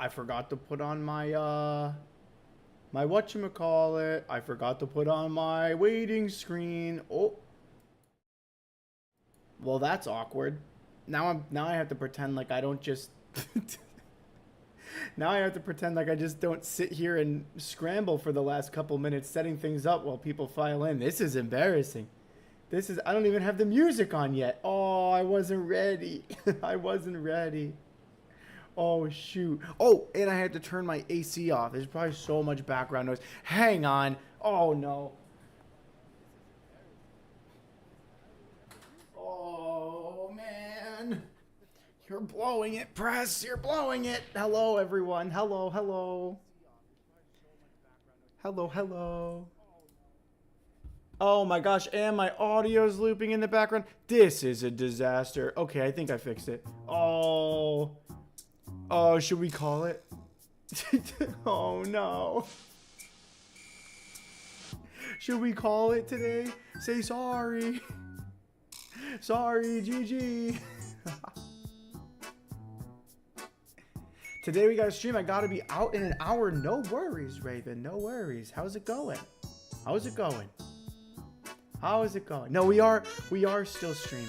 I forgot to put on my my whatchamacallit. I forgot to put on my waiting screen. Oh, well, that's awkward. Now I have to pretend like I don't just now I have to pretend like I just don't sit here and scramble for the last couple minutes setting things up while people file in. This is embarrassing. I don't even have the music on yet. Oh, I wasn't ready. I wasn't ready. Oh, shoot. Oh, and I had to turn my AC off. There's probably so much background noise. Hang on. Oh, no. Oh, man. You're blowing it, press. You're blowing it. Hello, everyone. Hello, hello. Hello, hello. Oh my gosh, and my audio's looping in the background. This is a disaster. Okay, I think I fixed it. Oh. Oh, should we call it? Oh no. Should we call it today? Say sorry. Sorry, GG. Today we got a stream. I gotta be out in an hour. No worries, Raven. No worries. How's it going? How's it going? How is it going? No, we are still streaming.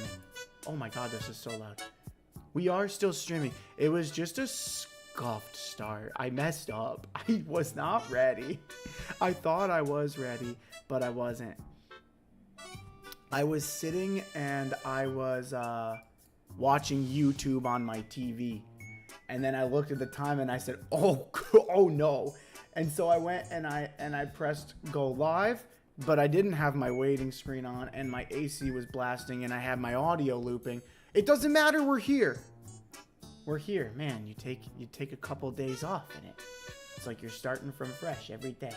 Oh my god, this is so loud. We are still streaming. It was just a scuffed start. I messed up. I was not ready. I thought I was ready, but I wasn't. I was sitting and I was watching YouTube on my TV. And then I looked at the time and I said, oh no. And so I went and I pressed go live. But I didn't have my waiting screen on and my AC was blasting and I had my audio looping. It doesn't matter, we're here. We're here. Man, you take a couple days off in it. It's like you're starting from fresh every day.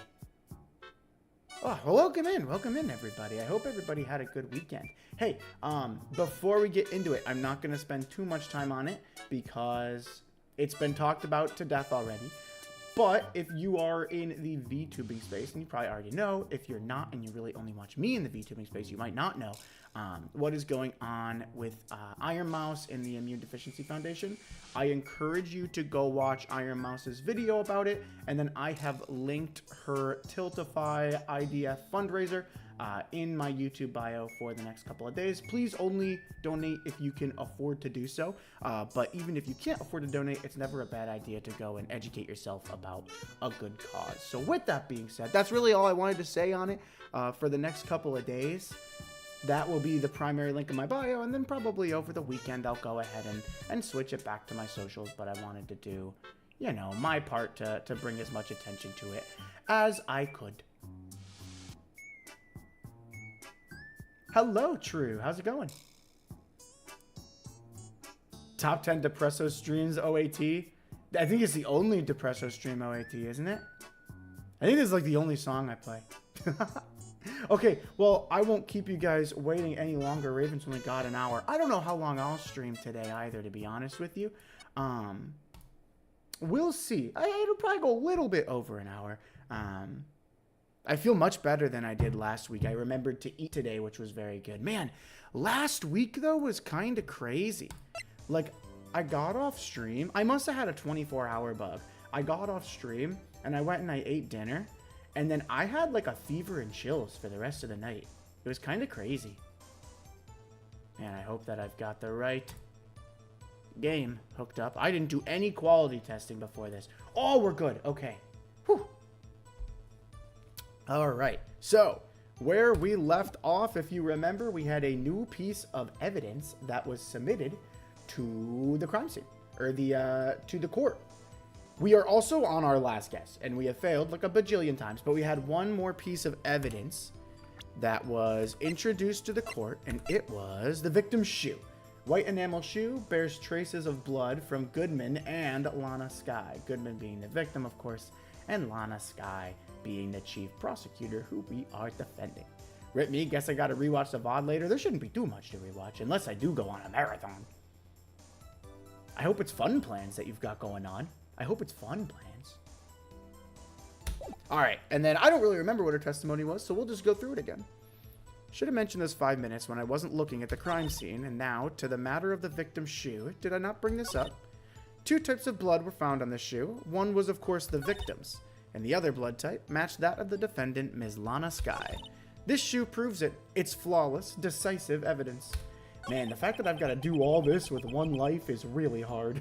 Oh, well, welcome in everybody. I hope everybody had a good weekend. Hey, before we get into it, I'm not gonna spend too much time on it because it's been talked about to death already. But if you are in the VTubing space, and you probably already know, if you're not and you really only watch me in the VTubing space, you might not know what is going on with Iron Mouse and the Immune Deficiency Foundation. I encourage you to go watch Iron Mouse's video about it, and then I have linked her Tiltify IDF fundraiser in my YouTube bio for the next couple of days. Please only donate if you can afford to do so. But even if you can't afford to donate, it's never a bad idea to go and educate yourself about a good cause. So with that being said, that's really all I wanted to say on it for the next couple of days. That will be the primary link in my bio, and then probably over the weekend I'll go ahead and switch it back to my socials, but I wanted to do, you know, my part to bring as much attention to it as I could. Hello, True. How's it going? Top 10 Depresso streams OAT. I think it's the only Depresso stream OAT, isn't it? I think this is like the only song I play. Okay, well, I won't keep you guys waiting any longer. Raven's only got an hour. I don't know how long I'll stream today either, to be honest with you. We'll see. It'll probably go a little bit over an hour. I feel much better than I did last week. I remembered to eat today, which was very good. Man, last week, though, was kind of crazy. Like, I got off stream. I must have had a 24-hour bug. I got off stream, and I went and I ate dinner. And then I had, like, a fever and chills for the rest of the night. It was kind of crazy. Man, I hope that I've got the right game hooked up. I didn't do any quality testing before this. Oh, we're good. Okay. Whew. All right, so where we left off, if you remember, we had a new piece of evidence that was submitted to the crime scene, or to the court. We are also on our last guess, and we have failed like a bajillion times, but we had one more piece of evidence that was introduced to the court, and it was the victim's shoe. White enamel shoe bears traces of blood from Goodman and Lana Skye. Goodman being the victim, of course, and Lana Skye being the chief prosecutor who we are defending. Rip me, guess I gotta rewatch the VOD later. There shouldn't be too much to rewatch, unless I do go on a marathon. I hope it's fun plans that you've got going on. I hope it's fun plans. Alright, and then I don't really remember what her testimony was, so we'll just go through it again. Should have mentioned this 5 minutes when I wasn't looking at the crime scene, and now to the matter of the victim's shoe. Did I not bring this up? Two types of blood were found on the shoe. One was, of course, the victim's, and the other blood type matched that of the defendant, Ms. Lana Skye. This shoe proves it. It's flawless, decisive evidence. Man, the fact that I've got to do all this with one life is really hard.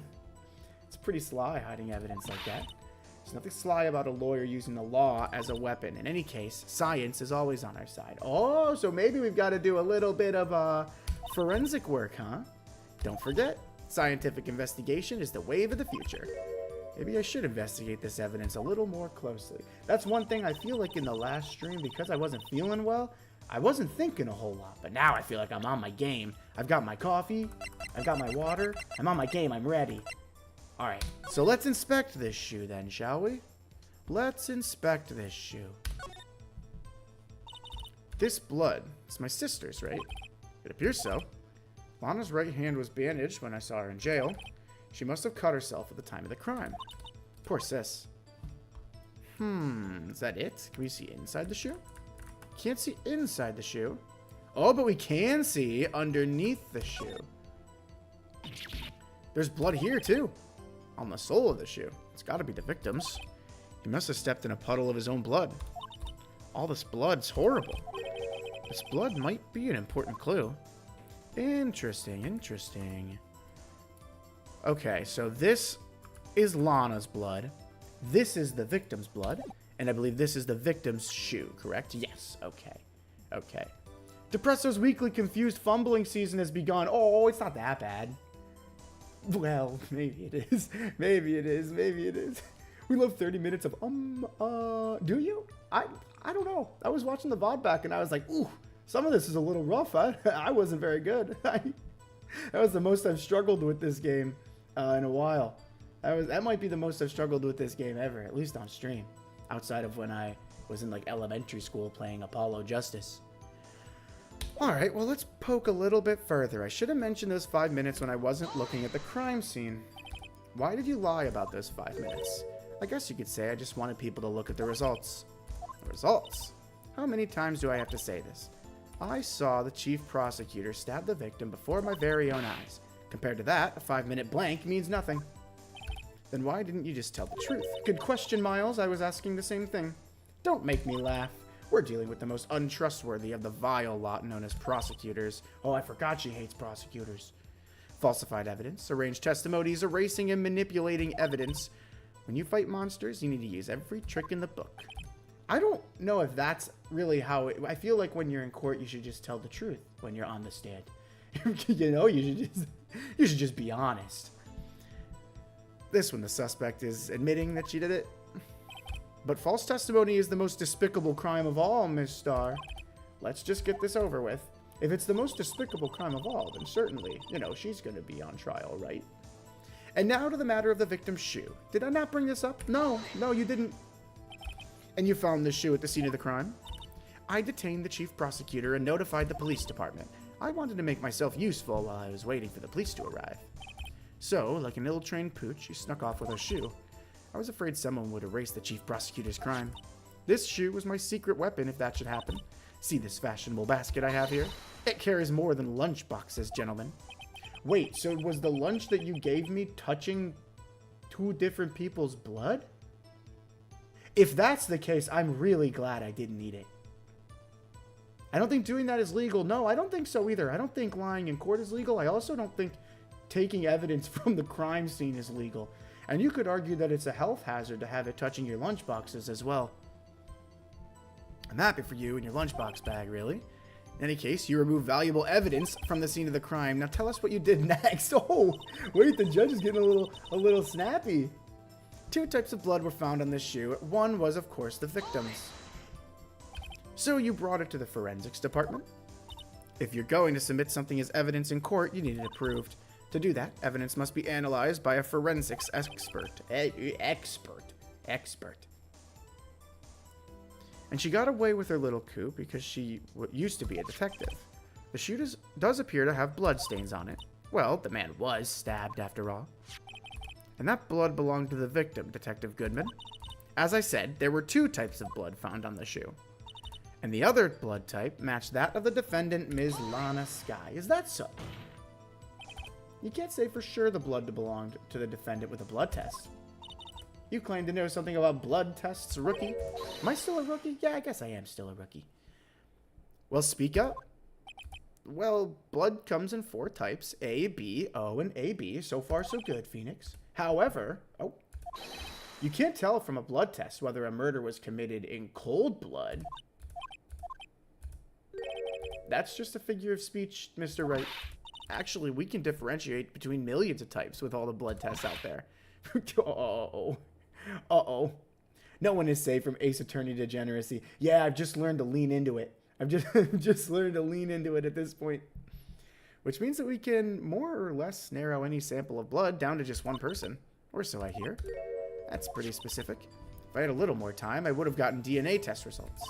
It's pretty sly hiding evidence like that. There's nothing sly about a lawyer using the law as a weapon. In any case, science is always on our side. Oh, so maybe we've got to do a little bit of forensic work, huh? Don't forget, scientific investigation is the wave of the future. Maybe I should investigate this evidence a little more closely. That's one thing I feel like in the last stream, because I wasn't feeling well, I wasn't thinking a whole lot. But now I feel like I'm on my game. I've got my coffee, I've got my water, I'm on my game, I'm ready. Alright, so let's inspect this shoe then, shall we? Let's inspect this shoe. This blood, it's my sister's, right? It appears so. Lana's right hand was bandaged when I saw her in jail. She must have cut herself at the time of the crime. Poor sis. Is that it? Can we see inside the shoe? Can't see inside the shoe. Oh, but we can see underneath the shoe. There's blood here, too. On the sole of the shoe. It's got to be the victim's. He must have stepped in a puddle of his own blood. All this blood's horrible. This blood might be an important clue. Interesting, interesting. Okay, so this is Lana's blood. This is the victim's blood. And I believe this is the victim's shoe, correct? Yes, okay. Okay. Depresso's weekly confused fumbling season has begun. Oh, it's not that bad. Well, maybe it is. Maybe it is. Maybe it is. We love 30 minutes of, do you? I don't know. I was watching the VOD back and I was like, ooh, some of this is a little rough. I wasn't very good. That was the most I've struggled with this game in a while. That might be the most I've struggled with this game ever, at least on stream. Outside of when I was in like elementary school playing Apollo Justice. Alright, well let's poke a little bit further. I should have mentioned those 5 minutes when I wasn't looking at the crime scene. Why did you lie about those 5 minutes? I guess you could say I just wanted people to look at the results. The results? How many times do I have to say this? I saw the chief prosecutor stab the victim before my very own eyes. Compared to that, a 5-minute blank means nothing. Then why didn't you just tell the truth? Good question, Miles. I was asking the same thing. Don't make me laugh. We're dealing with the most untrustworthy of the vile lot known as prosecutors. Oh, I forgot she hates prosecutors. Falsified evidence, arranged testimonies, erasing and manipulating evidence. When you fight monsters, you need to use every trick in the book. I don't know if that's really how it... I feel like when you're in court, you should just tell the truth when you're on the stand. You know, you should just be honest. This one, the suspect is admitting that she did it. But false testimony is the most despicable crime of all, Miss Starr. Let's just get this over with. If it's the most despicable crime of all, then certainly, you know, she's going to be on trial, right? And now to the matter of the victim's shoe. Did I not bring this up? No, you didn't. And you found this shoe at the scene of the crime? I detained the chief prosecutor and notified the police department. I wanted to make myself useful while I was waiting for the police to arrive. So, like an ill-trained pooch, she snuck off with her shoe. I was afraid someone would erase the chief prosecutor's crime. This shoe was my secret weapon if that should happen. See this fashionable basket I have here? It carries more than lunch boxes, gentlemen. Wait, so was the lunch that you gave me touching 2 different people's blood? If that's the case, I'm really glad I didn't eat it. I don't think doing that is legal. No, I don't think so either. I don't think lying in court is legal. I also don't think taking evidence from the crime scene is legal. And you could argue that it's a health hazard to have it touching your lunch boxes as well. I'm happy for you and your lunchbox bag, really. In any case, you remove valuable evidence from the scene of the crime. Now tell us what you did next. Oh, wait, the judge is getting a little snappy. 2 types of blood were found on this shoe. One was, of course, the victim's. So you brought it to the forensics department? If you're going to submit something as evidence in court, you need it approved. To do that, evidence must be analyzed by a forensics expert. Expert. And she got away with her little coup because she used to be a detective. The shoe does appear to have blood stains on it. Well, the man was stabbed after all. And that blood belonged to the victim, Detective Goodman. As I said, there were 2 types of blood found on the shoe. And the other blood type matched that of the defendant, Ms. Lana Skye. Is that so? You can't say for sure the blood belonged to the defendant with a blood test. You claim to know something about blood tests, rookie. Am I still a rookie? Yeah, I guess I am still a rookie. Well, speak up. Well, blood comes in 4 types, A, B, O, and AB. So far, so good, Phoenix. However, you can't tell from a blood test whether a murder was committed in cold blood. That's just a figure of speech, Mr. Wright. Actually, we can differentiate between millions of types with all the blood tests out there. Uh-oh. Uh-oh. No one is safe from Ace Attorney degeneracy. Yeah, I've just learned to lean into it. I've just learned to lean into it at this point. Which means that we can more or less narrow any sample of blood down to just one person. Or so I hear. That's pretty specific. If I had a little more time, I would have gotten DNA test results.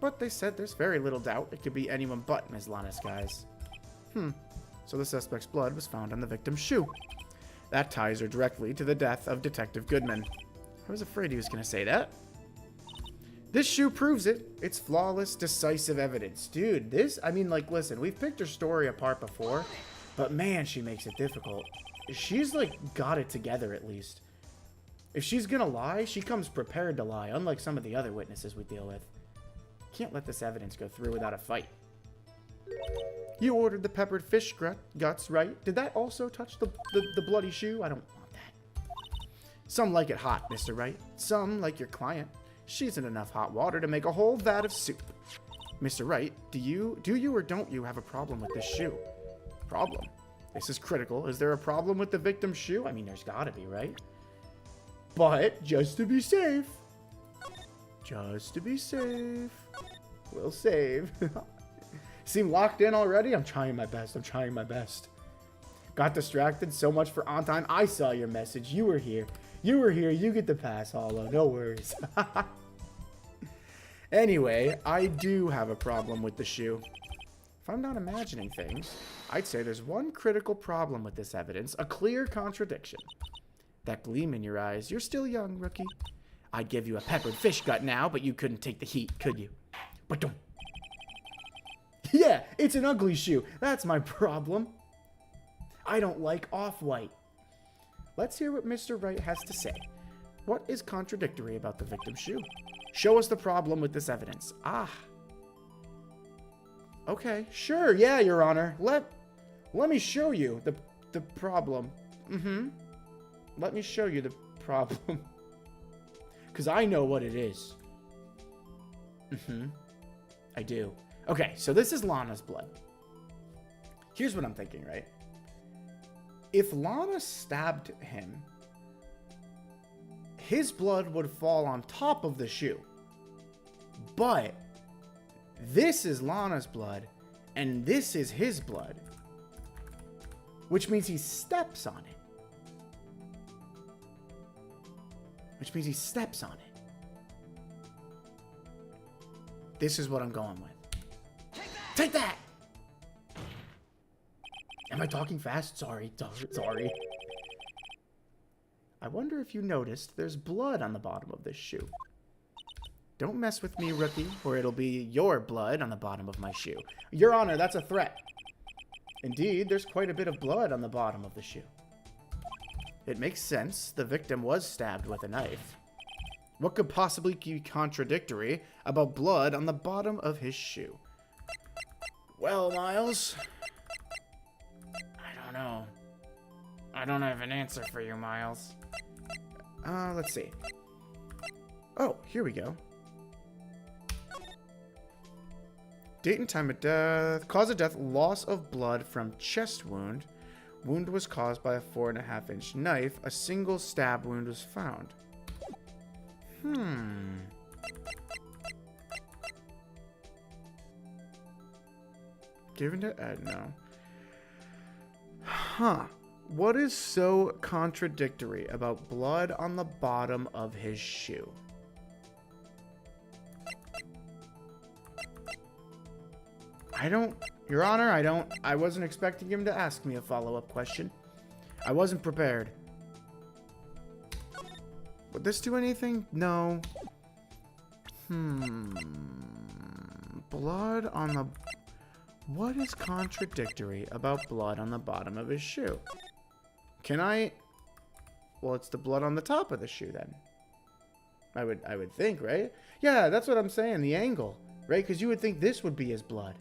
But they said there's very little doubt it could be anyone but Ms. Lana Skies. So the suspect's blood was found on the victim's shoe. That ties her directly to the death of Detective Goodman. I was afraid he was going to say that. This shoe proves it. It's flawless, decisive evidence. Dude, listen, we've picked her story apart before, but man, she makes it difficult. She's, got it together at least. If she's going to lie, she comes prepared to lie, unlike some of the other witnesses we deal with. Can't let this evidence go through without a fight. You ordered the peppered fish guts, right? Did that also touch the bloody shoe? I don't want that. Some like it hot, Mr. Wright. Some, like your client, she's in enough hot water to make a whole vat of soup. Mr. Wright, do you or don't you have a problem with this shoe? Problem? This is critical. Is there a problem with the victim's shoe? I mean, there's gotta be, right? But, just to be safe. Just to be safe. We'll save. Seem locked in already? I'm trying my best. I'm trying my best. Got distracted so much for on time. I saw your message. You were here. You were here. You get the pass, Hollow. No worries. Anyway, I do have a problem with the shoe. If I'm not imagining things, I'd say there's one critical problem with this evidence. A clear contradiction. That gleam in your eyes. You're still young, rookie. I'd give you a peppered fish gut now, but you couldn't take the heat, could you? But don't. Yeah, it's an ugly shoe. That's my problem. I don't like off-white. Let's hear what Mr. Wright has to say. What is contradictory about the victim's shoe? Show us the problem with this evidence. Okay, sure, yeah, Your Honor. Let me show you the problem. Let me show you the problem. Because I know what it is. I do. Okay, so this is Lana's blood. Here's what I'm thinking, right? If Lana stabbed him, his blood would fall on top of the shoe. But this is Lana's blood, and this is his blood. Which means he steps on it. Which means he steps on it. This is what I'm going with. Take that! Am I talking fast? Sorry. I wonder if you noticed there's blood on the bottom of this shoe. Don't mess with me, rookie, or it'll be your blood on the bottom of my shoe. Your Honor, that's a threat. Indeed, there's quite a bit of blood on the bottom of the shoe. It makes sense. The victim was stabbed with a knife. What could possibly be contradictory about blood on the bottom of his shoe? Well, Miles, I don't know. I don't have an answer for you, Miles. Let's see. Oh, here we go. Date and time of death. Cause of death, loss of blood from chest wound. Wound was caused by a 4.5-inch knife. A single stab wound was found. Given to Edna. What is so contradictory about blood on the bottom of his shoe? Your Honor, I wasn't expecting him to ask me a follow-up question. I wasn't prepared. Would this do anything? No. Blood on the... What is contradictory about blood on the bottom of his shoe? Can I... Well, it's the blood on the top of the shoe then. I would think, right? Yeah, that's what I'm saying. The angle, right? Because you would think this would be his blood.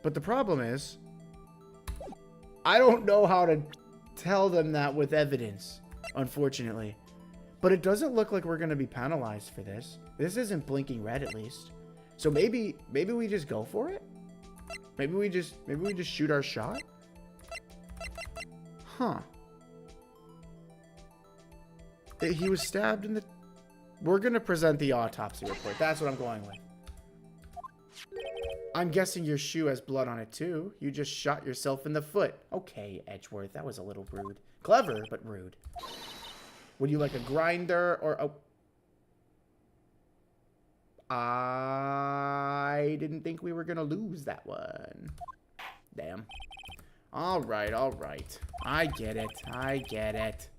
But the problem is, I don't know how to tell them that with evidence, unfortunately. But it doesn't look like we're going to be penalized for this. This isn't blinking red, at least. So maybe we just go for it? Maybe we just shoot our shot? Huh. He was stabbed in the... We're going to present the autopsy report. That's what I'm going with. I'm guessing your shoe has blood on it too. You just shot yourself in the foot. Okay, Edgeworth, that was a little rude. Clever, but rude. Would you like a grinder or... Oh. I didn't think we were going to lose that one. Damn. All right, all right. I get it.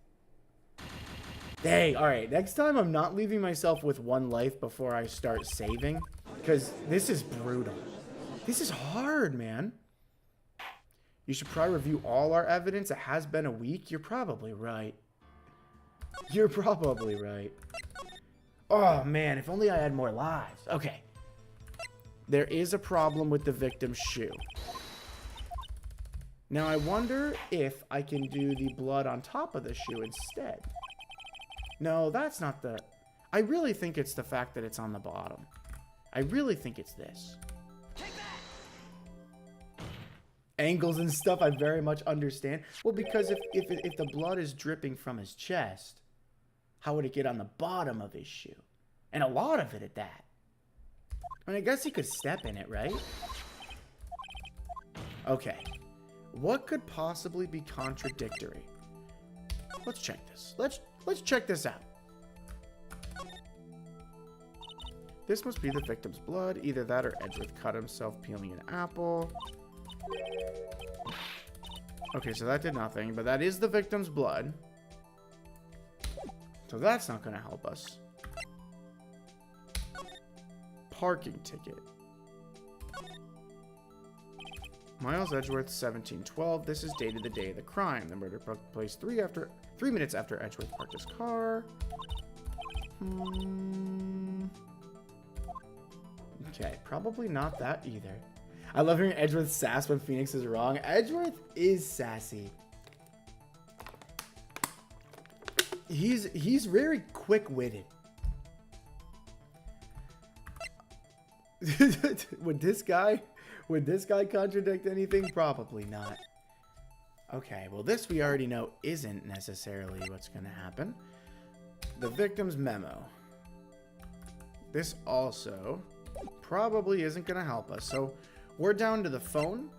Dang, all right. Next time, I'm not leaving myself with one life before I start saving. Because this is brutal. This is hard, man. You should probably review all our evidence. It has been a week. You're probably right. You're probably right. Oh, man. If only I had more lives. Okay. There is a problem with the victim's shoe. Now, I wonder if I can do the blood on top of the shoe instead. No, that's not the... I really think it's the fact that it's on the bottom. I really think it's this. Angles and stuff, I very much understand. Well, because if the blood is dripping from his chest, how would it get on the bottom of his shoe? And a lot of it at that. I mean, I guess he could step in it, right? Okay. What could possibly be contradictory? Let's check this. Let's check this out. This must be the victim's blood. Either that or Edgeworth cut himself peeling an apple. Okay, so that did nothing, but that is the victim's blood. So that's not going to help us. Parking ticket. Miles Edgeworth, 1712. This is dated the day of the crime. The murder took place 3 minutes after Edgeworth parked his car. Okay, probably not that either. I love hearing Edgeworth sass when Phoenix is wrong. Edgeworth is sassy. He's very quick-witted. Would this guy contradict anything? Probably not. Okay, well this we already know isn't necessarily what's going to happen. The victim's memo. This also probably isn't going to help us. So we're down to the phone,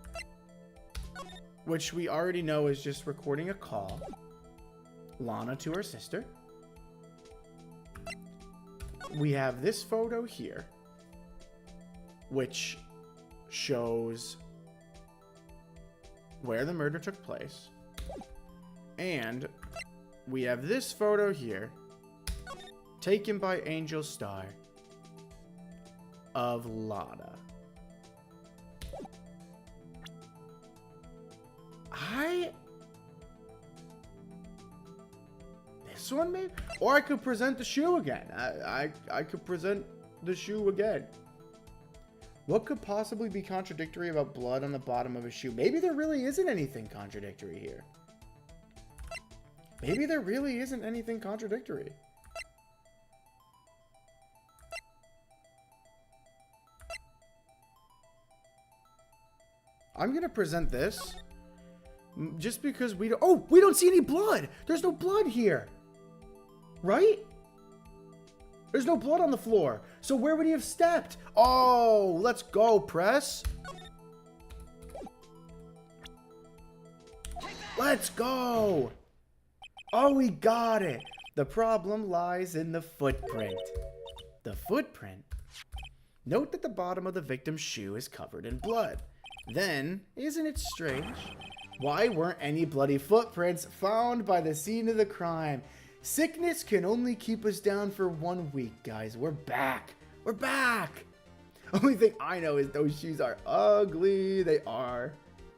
which we already know is just recording a call. Lana to her sister. We have this photo here, which shows where the murder took place. And we have this photo here, taken by Angel Star, of Lana. This one maybe? Or I could present the shoe again. I could present the shoe again. What could possibly be contradictory about blood on the bottom of a shoe? Maybe there really isn't anything contradictory here. Maybe there really isn't anything contradictory. I'm going to present this just because we don't... Oh, we don't see any blood. There's no blood here. Right? There's no blood on the floor. So where would he have stepped? Oh, let's go, press. Let's go. Oh, we got it. The problem lies in the footprint. The footprint? Note that the bottom of the victim's shoe is covered in blood. Then, isn't it strange? Why weren't any bloody footprints found by the scene of the crime? Sickness can only keep us down for 1 week, guys. We're back. We're back. Only thing I know is those shoes are ugly. They are.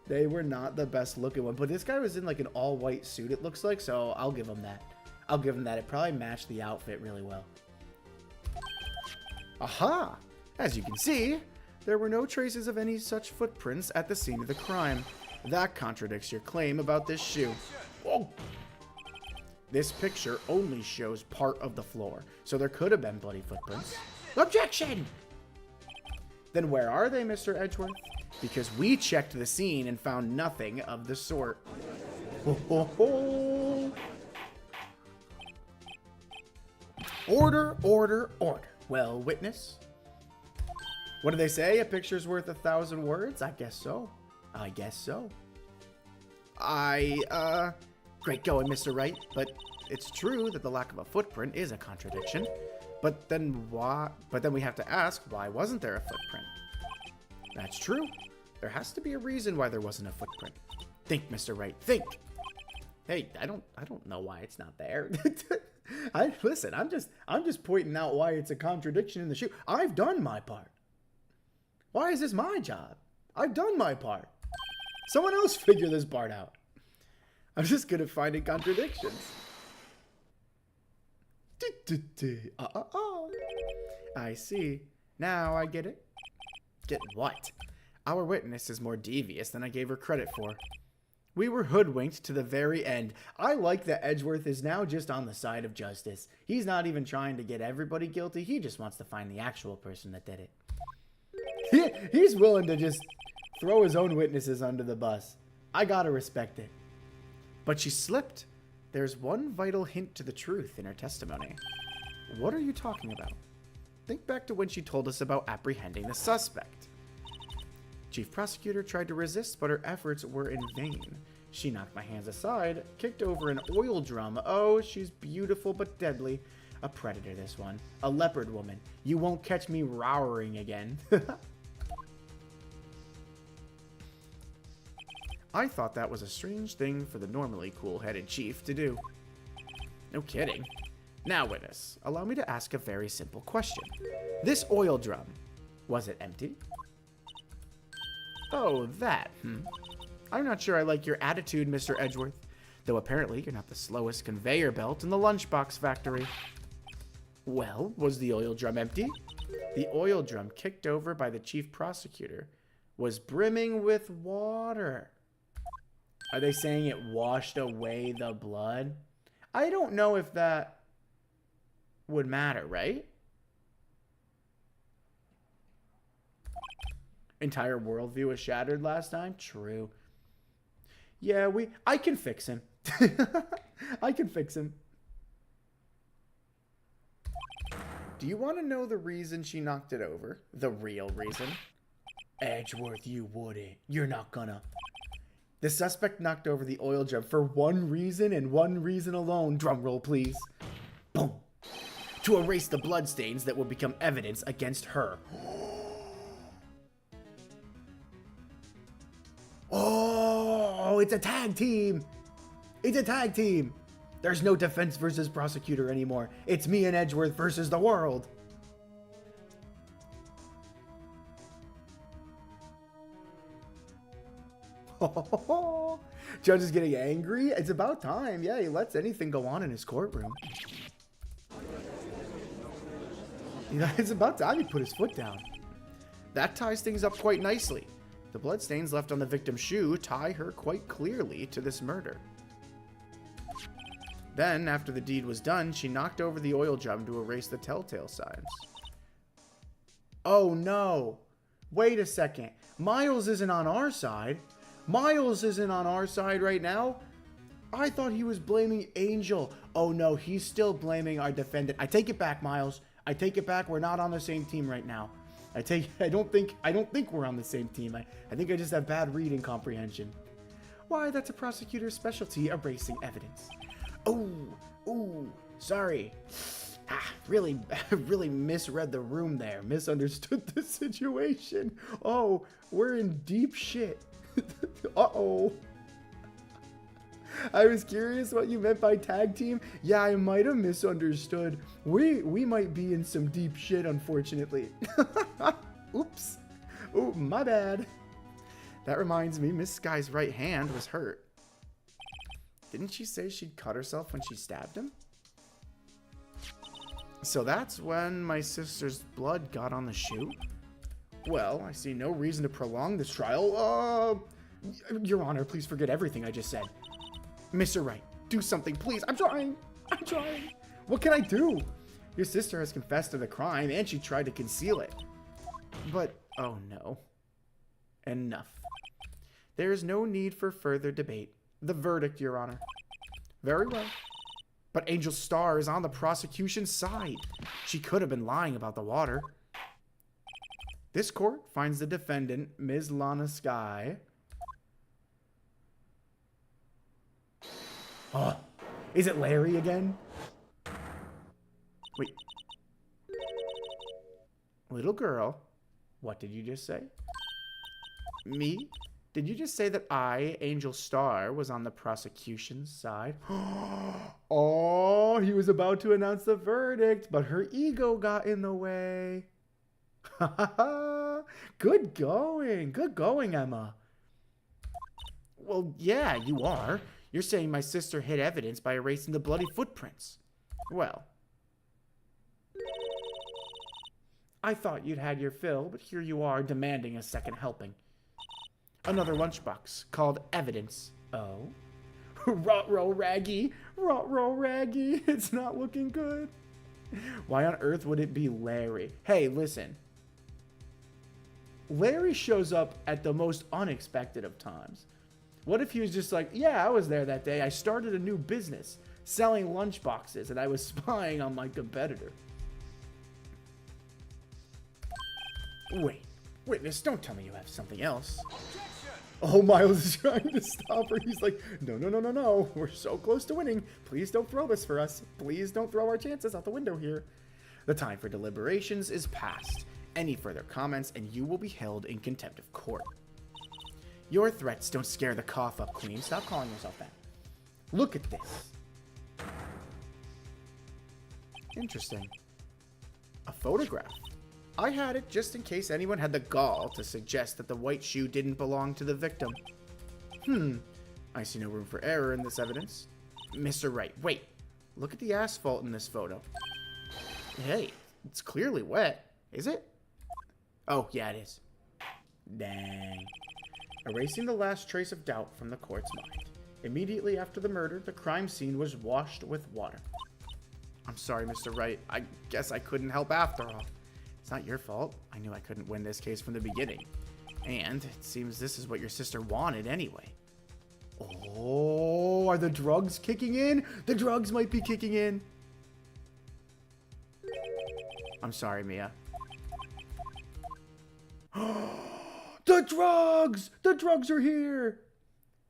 They were not the best looking one. But this guy was in like an all white suit, it looks like. So I'll give him that. I'll give him that. It probably matched the outfit really well. Aha! As you can see, there were no traces of any such footprints at the scene of the crime. That contradicts your claim about this shoe. Whoa! This picture only shows part of the floor, so there could have been bloody footprints. Objection! Then where are they, Mr. Edgeworth? Because we checked the scene and found nothing of the sort. Ho, ho, ho. Order, order, order. Well, witness. What do they say? A picture's worth 1,000 words? I guess so. I guess so. Great going, Mr. Wright, but it's true that the lack of a footprint is a contradiction. But then why? But then we have to ask, why wasn't there a footprint? That's true. There has to be a reason why there wasn't a footprint. Think, Mr. Wright, think. Hey, I don't know why it's not there. Listen, I'm just pointing out why it's a contradiction in the shoe. I've done my part. Why is this my job? I've done my part. Someone else figure this part out. I'm just good at finding contradictions. I see. Now I get it. Get what? Our witness is more devious than I gave her credit for. We were hoodwinked to the very end. I like that Edgeworth is now just on the side of justice. He's not even trying to get everybody guilty. He just wants to find the actual person that did it. He's willing to just throw his own witnesses under the bus. I gotta respect it. But she slipped. There's one vital hint to the truth in her testimony. What are you talking about? Think back to when she told us about apprehending the suspect. Chief Prosecutor tried to resist, but her efforts were in vain. She knocked my hands aside, kicked over an oil drum. Oh, she's beautiful but deadly. A predator, this one. A leopard woman. You won't catch me rowering again. I thought that was a strange thing for the normally cool-headed chief to do. No kidding. Now, witness, allow me to ask a very simple question. This oil drum, was it empty? Oh, that, I'm not sure I like your attitude, Mr. Edgeworth, though apparently you're not the slowest conveyor belt in the lunchbox factory. Well, was the oil drum empty? The oil drum, kicked over by the chief prosecutor, was brimming with water. Are they saying it washed away the blood? I don't know if that would matter, right? Entire worldview was shattered last time? True. Yeah, I can fix him. I can fix him. Do you want to know the reason she knocked it over? The real reason? Edgeworth, you wouldn't. You're not gonna. The suspect knocked over the oil drum for one reason and one reason alone. Drum roll, please. Boom. To erase the bloodstains that would become evidence against her. Oh, it's a tag team. It's a tag team. There's no defense versus prosecutor anymore. It's me and Edgeworth versus the world. Judge is getting angry. It's about time. Yeah, he lets anything go on in his courtroom. You know, it's about time he put his foot down. That ties things up quite nicely. The bloodstains left on the victim's shoe tie her quite clearly to this murder. Then, after the deed was done, she knocked over the oil drum to erase the telltale signs. Oh no! Wait a second. Miles isn't on our side. Miles isn't on our side right now. I thought he was blaming Angel. Oh no, he's still blaming our defendant. I take it back, Miles. I take it back. We're not on the same team right now. I don't think we're on the same team. I think I just have bad reading comprehension. Why, that's a prosecutor's specialty, erasing evidence. Oh, sorry. Really misread the room there. Misunderstood the situation. Oh, we're in deep shit. Uh-oh. I was curious what you meant by tag team. Yeah, I might have misunderstood. We might be in some deep shit, unfortunately. Oops. Ooh, my bad. That reminds me, Miss Sky's right hand was hurt. Didn't she say she'd cut herself when she stabbed him? So that's when my sister's blood got on the shoe? Well, I see no reason to prolong this trial. Your Honor, please forget everything I just said. Mr. Wright, do something, please. I'm trying. What can I do? Your sister has confessed to the crime, and she tried to conceal it. But, oh no. Enough. There is no need for further debate. The verdict, Your Honor. Very well. But Angel Star is on the prosecution's side. She could have been lying about the water. This court finds the defendant, Ms. Lana Sky. Oh, is it Larry again? Wait. Little girl, what did you just say? Me? Did you just say that I, Angel Star, was on the prosecution's side? Oh, he was about to announce the verdict, but her ego got in the way. Good going, Emma. Well, yeah, you are. You're saying my sister hid evidence by erasing the bloody footprints. Well, I thought you'd had your fill, but here you are demanding a second helping. Another lunchbox called evidence. Oh? Ruh-roh, Raggy. It's not looking good. Why on earth would it be Larry? Hey, listen. Larry shows up at the most unexpected of times. What if he was just like, yeah, I was there that day. I started a new business, selling lunchboxes, and I was spying on my competitor. Wait, witness, don't tell me you have something else. Oh, Miles is trying to stop her. He's like, no. We're so close to winning. Please don't throw this for us. Please don't throw our chances out the window here. The time for deliberations is past. Any further comments and you will be held in contempt of court. Your threats don't scare the cough up, Queen. Stop calling yourself that. Look at this. Interesting. A photograph. I had it just in case anyone had the gall to suggest that the white shoe didn't belong to the victim. I see no room for error in this evidence. Mr. Wright, wait. Look at the asphalt in this photo. Hey, it's clearly wet. Is it? Oh, yeah, it is. Dang. Erasing the last trace of doubt from the court's mind. Immediately after the murder, the crime scene was washed with water. I'm sorry, Mr. Wright. I guess I couldn't help after all. It's not your fault. I knew I couldn't win this case from the beginning. And it seems this is what your sister wanted anyway. Oh, are the drugs kicking in? The drugs might be kicking in. I'm sorry, Mia. The drugs! The drugs are here!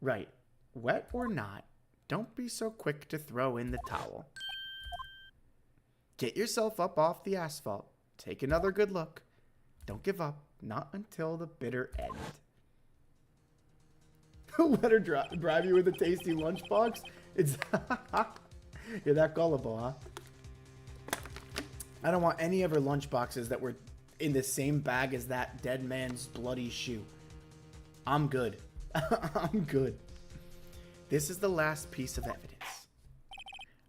Right. Wet or not, don't be so quick to throw in the towel. Get yourself up off the asphalt. Take another good look. Don't give up. Not until the bitter end. Let her bribe you with a tasty lunchbox? It's You're that gullible, huh? I don't want any of her lunchboxes that were in the same bag as that dead man's bloody shoe. I'm good. I'm good. This is the last piece of evidence.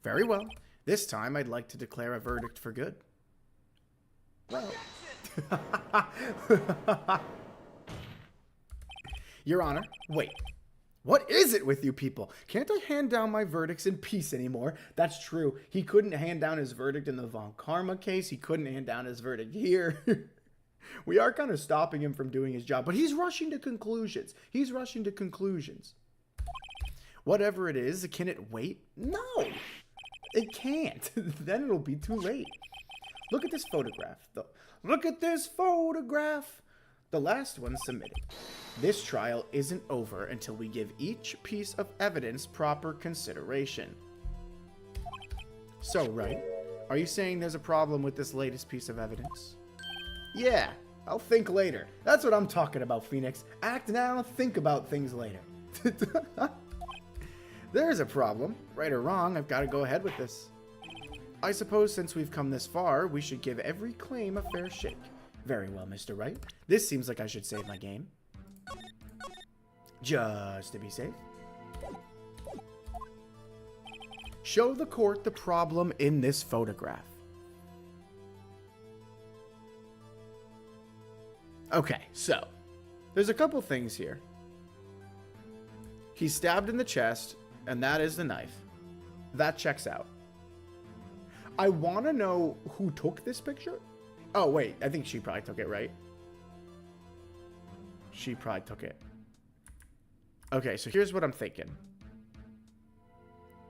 Very well. This time I'd like to declare a verdict for good. Well. Your Honor, wait. What is it with you people? Can't I hand down my verdicts in peace anymore? That's true. He couldn't hand down his verdict in the Von Karma case. He couldn't hand down his verdict here. We are kind of stopping him from doing his job, but he's rushing to conclusions. Whatever it is, can it wait? No, it can't. Then it'll be too late. Look at this photograph. Look at this photograph. The last one submitted. This trial isn't over until we give each piece of evidence proper consideration. So, Wright, are you saying there's a problem with this latest piece of evidence? Yeah, I'll think later. That's what I'm talking about, Phoenix. Act now, think about things later. There's a problem. Right or wrong, I've got to go ahead with this. I suppose since we've come this far, we should give every claim a fair shake. Very well, Mr. Wright. This seems like I should save my game. Just to be safe. Show the court the problem in this photograph. Okay, so there's a couple things here. He's stabbed in the chest, and that is the knife. That checks out. I want to know who took this picture. Oh, wait. I think she probably took it, right? She probably took it. Okay, so here's what I'm thinking.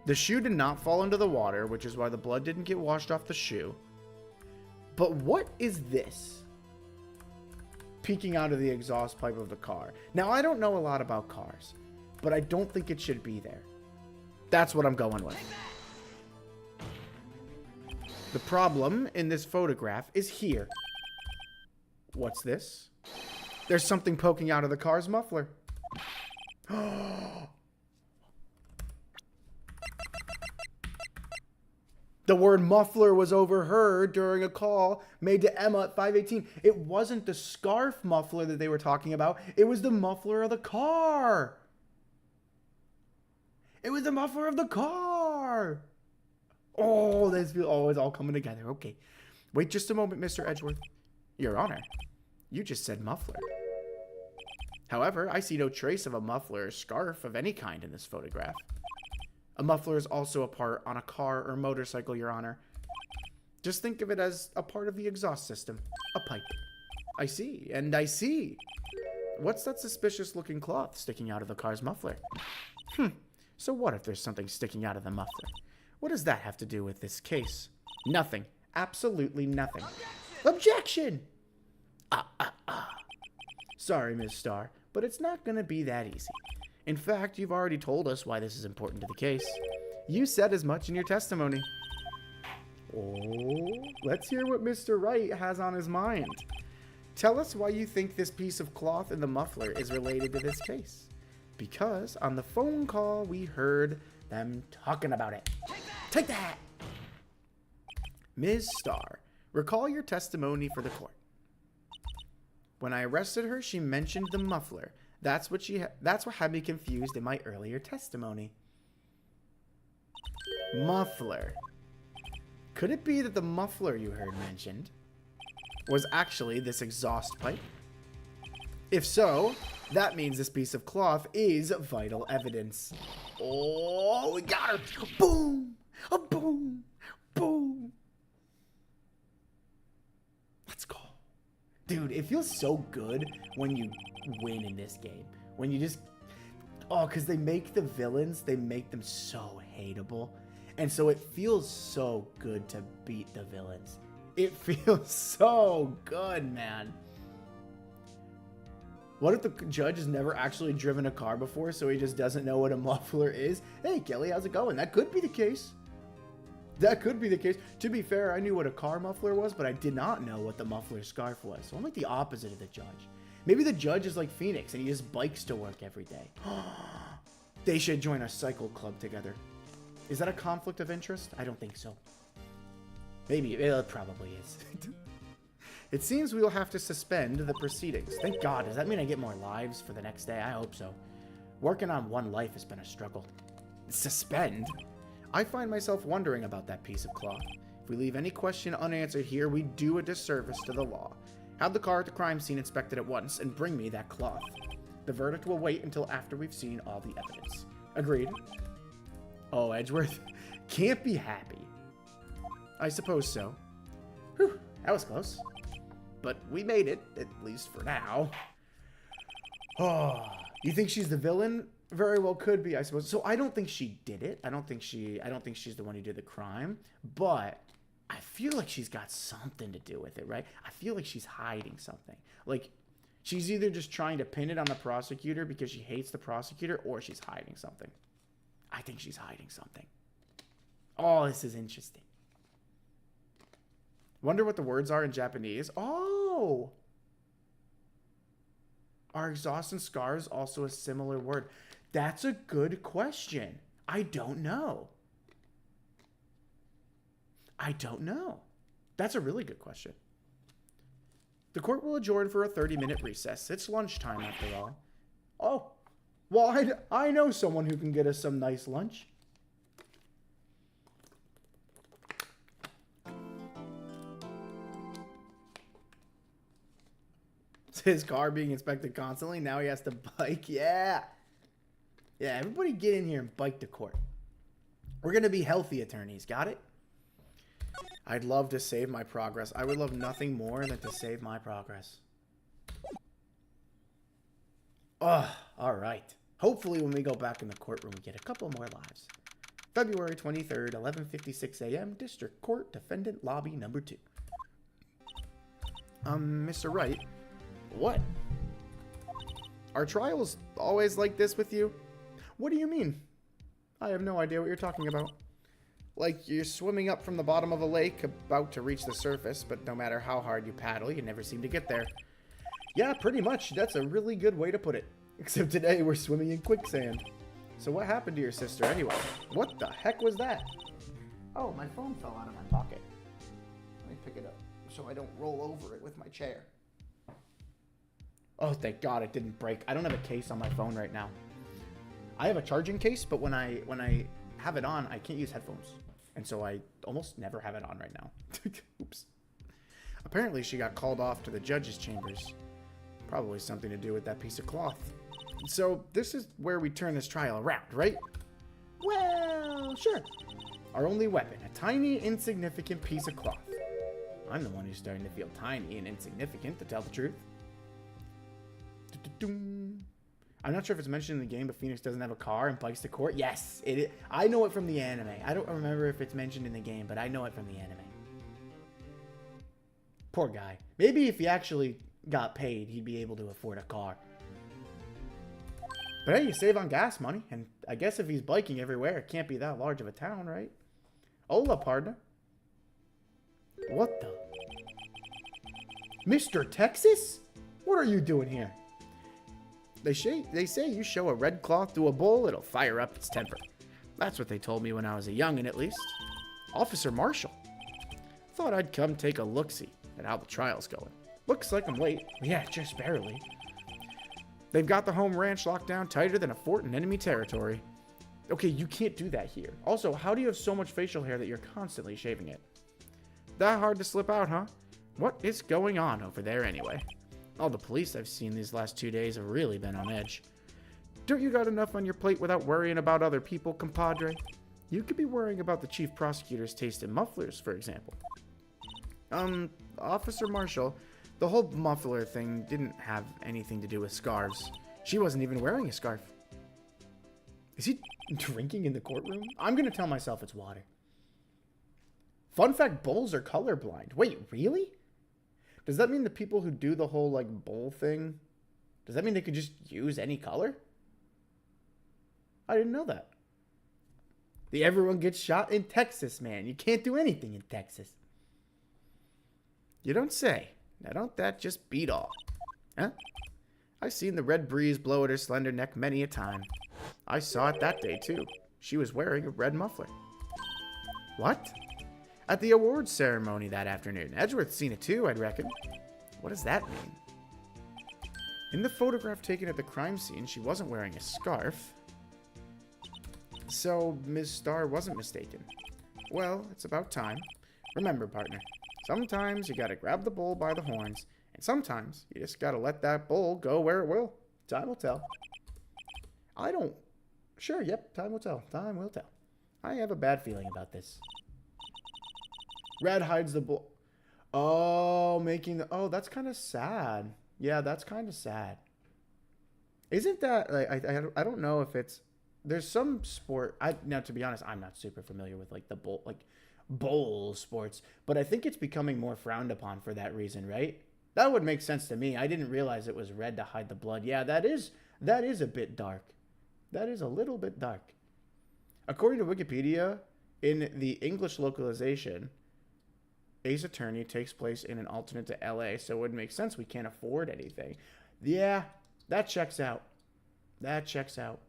The shoe did not fall into the water, which is why the blood didn't get washed off the shoe. But what is this? Peeking out of the exhaust pipe of the car. Now, I don't know a lot about cars, but I don't think it should be there. That's what I'm going with. The problem in this photograph is here. What's this? There's something poking out of the car's muffler. The word muffler was overheard during a call made to Emma at 5:18. It wasn't the scarf muffler that they were talking about. It was the muffler of the car. It was the muffler of the car. Oh, this is all coming together. Okay. Wait just a moment, Mr. Edgeworth. Your Honor, you just said muffler. However, I see no trace of a muffler or scarf of any kind in this photograph. A muffler is also a part on a car or motorcycle, Your Honor. Just think of it as a part of the exhaust system. A pipe. I see, and I see. What's that suspicious-looking cloth sticking out of the car's muffler? So what if there's something sticking out of the muffler? What does that have to do with this case? Nothing. Absolutely nothing. Objection! Sorry, Ms. Starr, but it's not going to be that easy. In fact, you've already told us why this is important to the case. You said as much in your testimony. Oh, let's hear what Mr. Wright has on his mind. Tell us why you think this piece of cloth in the muffler is related to this case. Because on the phone call, we heard them talking about it. Take that! Ms. Starr, recall your testimony for the court. When I arrested her, she mentioned the muffler. That's what had me confused in my earlier testimony. Muffler. Could it be that the muffler you heard mentioned was actually this exhaust pipe? If so, that means this piece of cloth is vital evidence. Oh, we got her! Boom! A boom! Boom! Let's go. Dude, it feels so good when you win in this game. When you just... Oh, because they make the villains, they make them so hateable. And so it feels so good to beat the villains. It feels so good, man. What if the judge has never actually driven a car before, so he just doesn't know what a muffler is? Hey, Kelly, how's it going? That could be the case. That could be the case. To be fair, I knew what a car muffler was, but I did not know what the muffler scarf was. So I'm like the opposite of the judge. Maybe the judge is like Phoenix, and he just bikes to work every day. They should join a cycle club together. Is that a conflict of interest? I don't think so. Maybe. It probably is. It seems we will have to suspend the proceedings. Thank God. Does that mean I get more lives for the next day? I hope so. Working on one life has been a struggle. Suspend? I find myself wondering about that piece of cloth. If we leave any question unanswered here, we do a disservice to the law. Have the car at the crime scene inspected at once and bring me that cloth. The verdict will wait until after we've seen all the evidence. Agreed. Oh, Edgeworth can't be happy. I suppose so. Whew, that was close. But we made it, at least for now. Oh, you think she's the villain? Very well could be, I suppose. So I don't think she did it. I don't think she's the one who did the crime. But I feel like she's got something to do with it, right? I feel like she's hiding something. Like, she's either just trying to pin it on the prosecutor because she hates the prosecutor, or she's hiding something. I think she's hiding something. Oh, this is interesting. Wonder what the words are in Japanese. Oh! Are exhaust and scars also a similar word? That's a good question. I don't know. I don't know. That's a really good question. The court will adjourn for a 30-minute recess. It's lunchtime after all. Oh, well, I know someone who can get us some nice lunch. His car being inspected constantly. Now he has to bike. Yeah. Yeah, everybody get in here and bike to court. We're going to be healthy attorneys. Got it? I'd love to save my progress. I would love nothing more than to save my progress. Oh, all right. Hopefully when we go back in the courtroom, we get a couple more lives. February 23rd, 11:56 a.m., District Court, Defendant Lobby Number 2. Mr. Wright. What? Are trials always like this with you? What do you mean? I have no idea what you're talking about. Like you're swimming up from the bottom of a lake, about to reach the surface, but no matter how hard you paddle, you never seem to get there. Yeah, pretty much. That's a really good way to put it. Except today we're swimming in quicksand. So what happened to your sister anyway? What the heck was that? Oh, my phone fell out of my pocket. Let me pick it up so I don't roll over it with my chair. Oh, thank God it didn't break. I don't have a case on my phone right now. I have a charging case, but when I have it on, I can't use headphones. And so I almost never have it on right now. Oops. Apparently she got called off to the judge's chambers. Probably something to do with that piece of cloth. So this is where we turn this trial around, right? Well, sure. Our only weapon, a tiny, insignificant piece of cloth. I'm the one who's starting to feel tiny and insignificant, to tell the truth. I'm not sure if it's mentioned in the game, but Phoenix doesn't have a car and bikes to court. Yes, it is. I know it from the anime. I don't remember if it's mentioned in the game, but I know it from the anime. Poor guy. Maybe if he actually got paid, he'd be able to afford a car. But hey, you save on gas money, and I guess if he's biking everywhere, it can't be that large of a town, right? Hola, partner. What the? Mr. Texas? What are you doing here? They say you show a red cloth to a bull, it'll fire up its temper. That's what they told me when I was a youngin', at least. Officer Marshall. Thought I'd come take a look-see at how the trial's going. Looks like I'm late. Yeah, just barely. They've got the home ranch locked down tighter than a fort in enemy territory. Okay, you can't do that here. Also, how do you have so much facial hair that you're constantly shaving it? That hard to slip out, huh? What is going on over there anyway? All the police I've seen these last 2 days have really been on edge. Don't you got enough on your plate without worrying about other people, compadre? You could be worrying about the chief prosecutor's taste in mufflers, for example. Officer Marshall, the whole muffler thing didn't have anything to do with scarves. She wasn't even wearing a scarf. Is he drinking in the courtroom? I'm gonna tell myself it's water. Fun fact, bulls are colorblind. Wait, really? Does that mean the people who do the whole, like, bowl thing, does that mean they could just use any color? I didn't know that. Everyone gets shot in Texas, man. You can't do anything in Texas. You don't say. Now don't that just beat all? Huh? I've seen the red breeze blow at her slender neck many a time. I saw it that day, too. She was wearing a red muffler. What? At the awards ceremony that afternoon. Edgeworth's seen it too, I'd reckon. What does that mean? In the photograph taken at the crime scene, she wasn't wearing a scarf. So, Ms. Starr wasn't mistaken. Well, it's about time. Remember, partner, sometimes you gotta grab the bull by the horns, and sometimes you just gotta let that bull go where it will. Time will tell. Sure, yep, time will tell. Time will tell. I have a bad feeling about this. Red hides the bull. Oh, that's kind of sad. Yeah, that's kind of sad. Isn't that, like, I don't know if it's, there's some sport, now to be honest, I'm not super familiar with, like, bowl sports, but I think it's becoming more frowned upon for that reason, right? That would make sense to me. I didn't realize it was red to hide the blood. Yeah, that is a bit dark. That is a little bit dark. According to Wikipedia, in the English localization, Ace Attorney takes place in an alternate to LA, so it would make sense we can't afford anything. Yeah, that checks out. That checks out.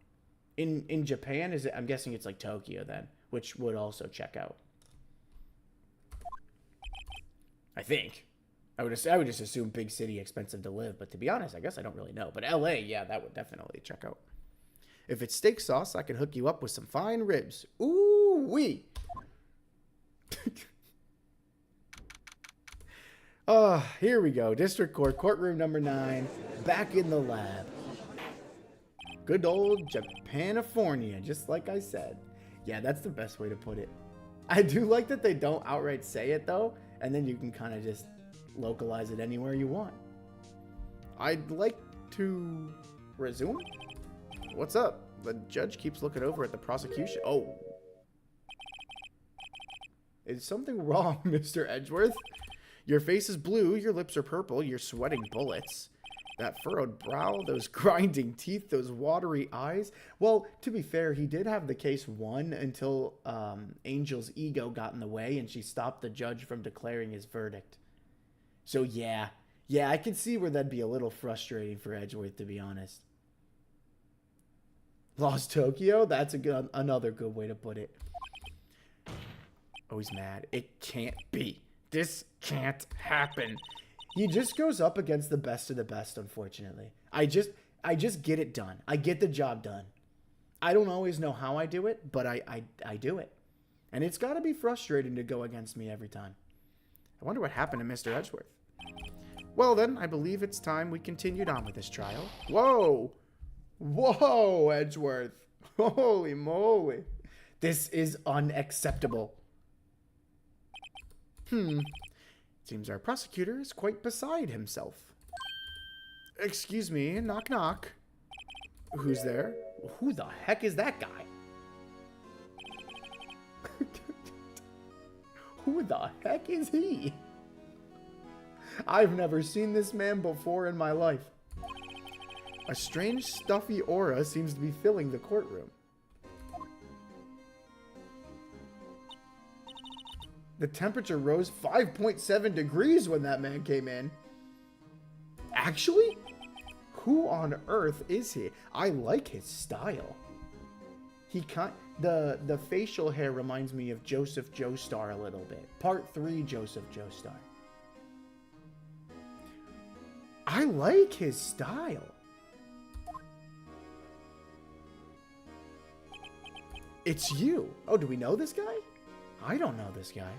In Japan, I'm guessing it's like Tokyo then, which would also check out. I think. I would just assume big city, expensive to live. But to be honest, I guess I don't really know. But LA, yeah, that would definitely check out. If it's steak sauce, I can hook you up with some fine ribs. Ooh wee. Here we go. District Court, courtroom number 9. Back in the lab. Good old Japanifornia, just like I said. Yeah, that's the best way to put it. I do like that they don't outright say it, though. And then you can kind of just localize it anywhere you want. I'd like to resume. What's up? The judge keeps looking over at the prosecution. Oh. Is something wrong, Mr. Edgeworth? Your face is blue, your lips are purple, you're sweating bullets. That furrowed brow, those grinding teeth, those watery eyes. Well, to be fair, he did have the case won until Angel's ego got in the way and she stopped the judge from declaring his verdict. So yeah, I can see where that'd be a little frustrating for Edgeworth, to be honest. Lost Tokyo? That's another good way to put it. Oh, he's mad. It can't be. This can't happen. He just goes up against the best of the best, unfortunately. I just get it done. I get the job done. I don't always know how I do it, but I do it. And it's got to be frustrating to go against me every time. I wonder what happened to Mr. Edgeworth. Well, then, I believe it's time we continued on with this trial. Whoa! Whoa, Edgeworth. Holy moly. This is unacceptable. Seems our prosecutor is quite beside himself. Excuse me, knock knock. Who's there? Who the heck is that guy? Who the heck is he? I've never seen this man before in my life. A strange stuffy aura seems to be filling the courtroom. The temperature rose 5.7 degrees when that man came in. Actually? Who on earth is he? I like his style. The facial hair reminds me of Joseph Joestar a little bit. Part 3 Joseph Joestar. I like his style. It's you. Oh, do we know this guy? I don't know this guy.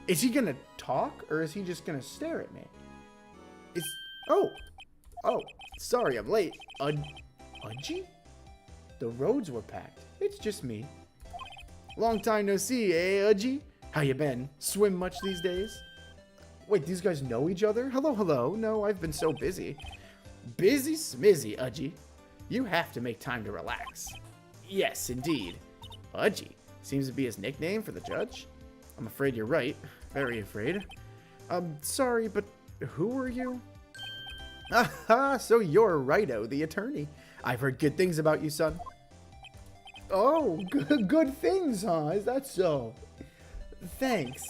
Is he gonna talk or is he just gonna stare at me? Oh, sorry, I'm late. Udgy? The roads were packed. It's just me. Long time no see, eh, Udgy? How you been? Swim much these days? Wait, these guys know each other? Hello. No, I've been so busy. Busy smizzy, Udgy. You have to make time to relax. Yes, indeed. Udgy seems to be his nickname for the judge. I'm afraid you're right. Very afraid. Sorry, but who are you? Aha, so you're Wright, the attorney. I've heard good things about you, son. Oh, good things, huh? Is that so? Thanks.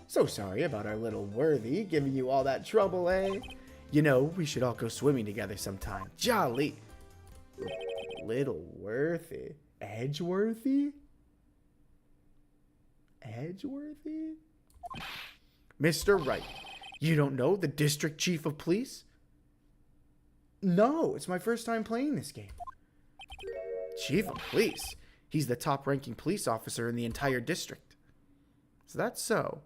So sorry about our little Worthy giving you all that trouble, eh? You know, we should all go swimming together sometime. Jolly. Little Worthy. Edgeworthy? Edgeworthy? Mr. Wright, you don't know the district chief of police? No, it's my first time playing this game. Chief of police? He's the top-ranking police officer in the entire district. Is that so?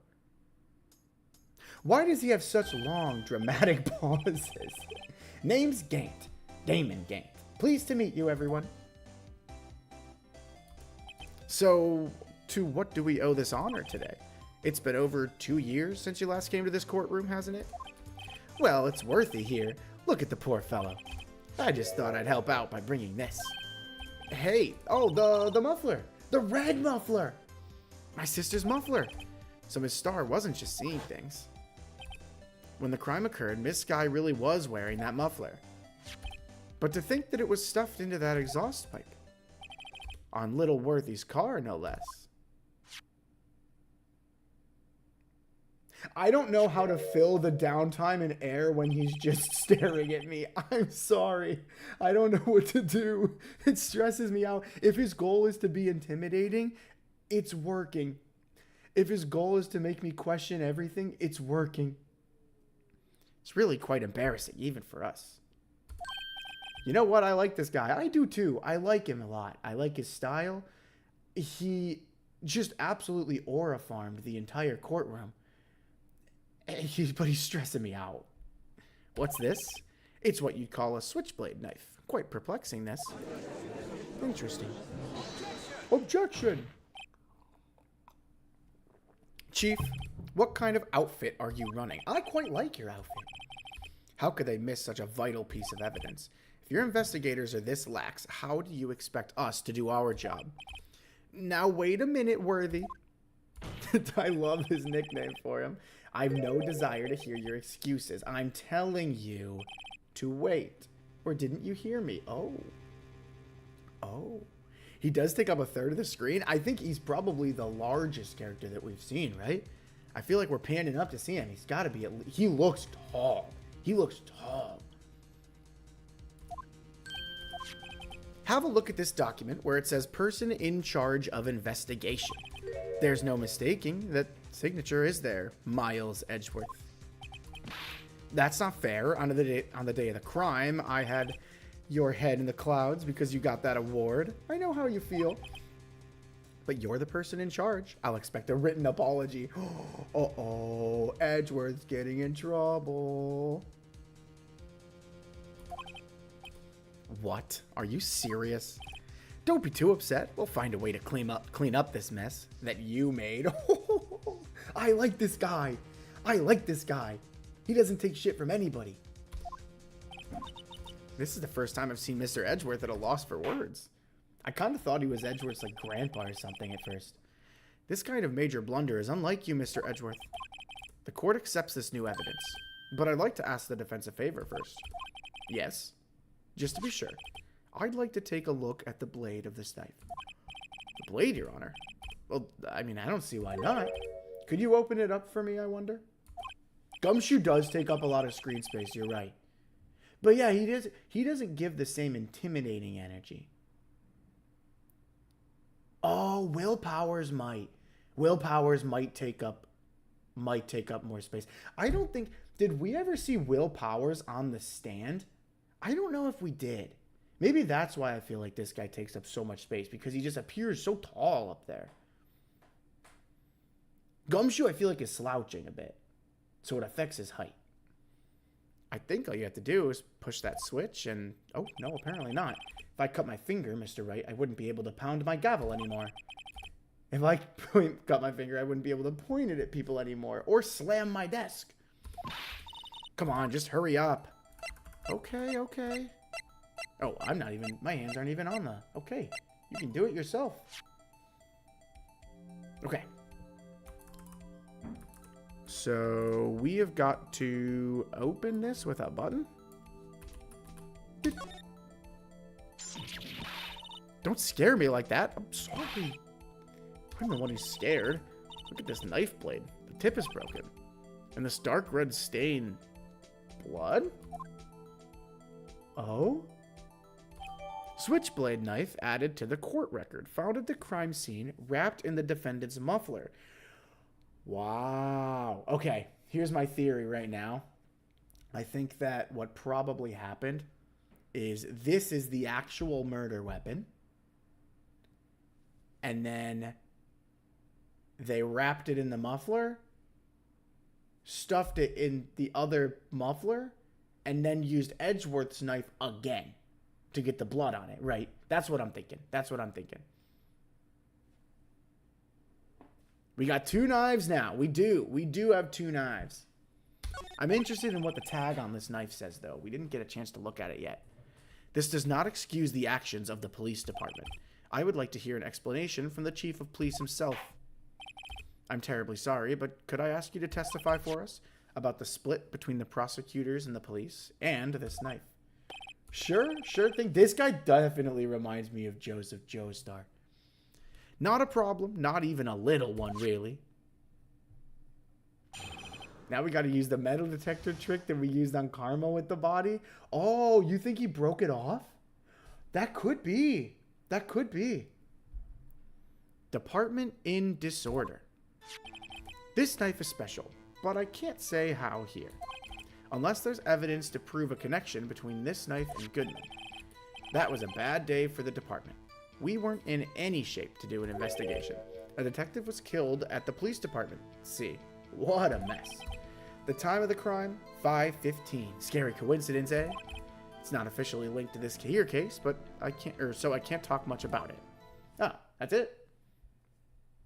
Why does he have such long, dramatic pauses? Name's Gant. Damon Gant. Pleased to meet you, everyone. So, to what do we owe this honor today? It's been over 2 years since you last came to this courtroom, hasn't it? Well, it's Worthy here. Look at the poor fellow. I just thought I'd help out by bringing this. Hey, oh, the muffler. The red muffler. My sister's muffler. So Miss Starr wasn't just seeing things. When the crime occurred, Miss Sky really was wearing that muffler. But to think that it was stuffed into that exhaust pipe. On little Worthy's car, no less. I don't know how to fill the downtime and air when he's just staring at me. I'm sorry. I don't know what to do. It stresses me out. If his goal is to be intimidating, it's working. If his goal is to make me question everything, it's working. It's really quite embarrassing, even for us. You know what? I like this guy. I do too. I like him a lot. I like his style. He just absolutely aura farmed the entire courtroom. But he's stressing me out. What's this? It's what you'd call a switchblade knife. Quite perplexing, this. Interesting. Objection! Chief, what kind of outfit are you running? I quite like your outfit. How could they miss such a vital piece of evidence? If your investigators are this lax, how do you expect us to do our job? Now, wait a minute, Worthy. I love his nickname for him. I've no desire to hear your excuses. I'm telling you to wait. Or didn't you hear me? Oh. He does take up a third of the screen. I think he's probably the largest character that we've seen, right? I feel like we're panning up to see him. He's got to be he looks tall. He looks tall. Have a look at this document where it says person in charge of investigation. There's no mistaking that signature is there. Miles Edgeworth. That's not fair. On the day of the crime, I had your head in the clouds because you got that award. I know how you feel. But you're the person in charge. I'll expect a written apology. Uh-oh. Edgeworth's getting in trouble. What? Are you serious? Don't be too upset. We'll find a way to clean up this mess that you made. I like this guy. I like this guy. He doesn't take shit from anybody. This is the first time I've seen Mr. Edgeworth at a loss for words. I kind of thought he was Edgeworth's like grandpa or something at first. This kind of major blunder is unlike you, Mr. Edgeworth. The court accepts this new evidence, but I'd like to ask the defense a favor first. Yes, just to be sure. I'd like to take a look at the blade of this knife. The blade, Your Honor? Well, I mean, I don't see why not. Could you open it up for me, I wonder? Gumshoe does take up a lot of screen space, you're right. But yeah, he doesn't give the same intimidating energy. Oh, Willpower's might. Willpower's might take up more space. I don't think, did we ever see Willpower's on the stand? I don't know if we did. Maybe that's why I feel like this guy takes up so much space, because he just appears so tall up there. Gumshoe, I feel like, is slouching a bit, so it affects his height. I think all you have to do is push that switch and... Oh, no, apparently not. If I cut my finger, Mr. Wright, I wouldn't be able to pound my gavel anymore. If I cut my finger, I wouldn't be able to point it at people anymore or slam my desk. Come on, just hurry up. Okay. Oh, I'm not even... My hands aren't even on the... Okay, you can do it yourself. Okay. So, we have got to open this with a button. Don't scare me like that. I'm sorry. I'm the one who's scared. Look at this knife blade. The tip is broken. And this dark red stain. Blood? Oh? Switchblade knife added to the court record. Found at the crime scene, wrapped in the defendant's muffler. Wow. Okay, here's my theory right now. I think that what probably happened is this is the actual murder weapon. And then they wrapped it in the muffler, stuffed it in the other muffler, and then used Edgeworth's knife again to get the blood on it, right? That's what I'm thinking. We got two knives now. We do have two knives. I'm interested in what the tag on this knife says, though. We didn't get a chance to look at it yet. This does not excuse the actions of the police department. I would like to hear an explanation from the chief of police himself. I'm terribly sorry, but could I ask you to testify for us about the split between the prosecutors and the police and this knife? Sure thing. This guy definitely reminds me of Joseph Joestar. Not a problem. Not even a little one, really. Now we got to use the metal detector trick that we used on Karma with the body. Oh, you think he broke it off? That could be. Department in disorder. This knife is special, but I can't say how here. unless there's evidence to prove a connection between this knife and Goodman. That was a bad day for the department. We weren't in any shape to do an investigation. A detective was killed at the police department. See, what a mess. The time of the crime, 5:15. Scary coincidence, eh? It's not officially linked to this here case, but I can't talk much about it. Ah, that's it.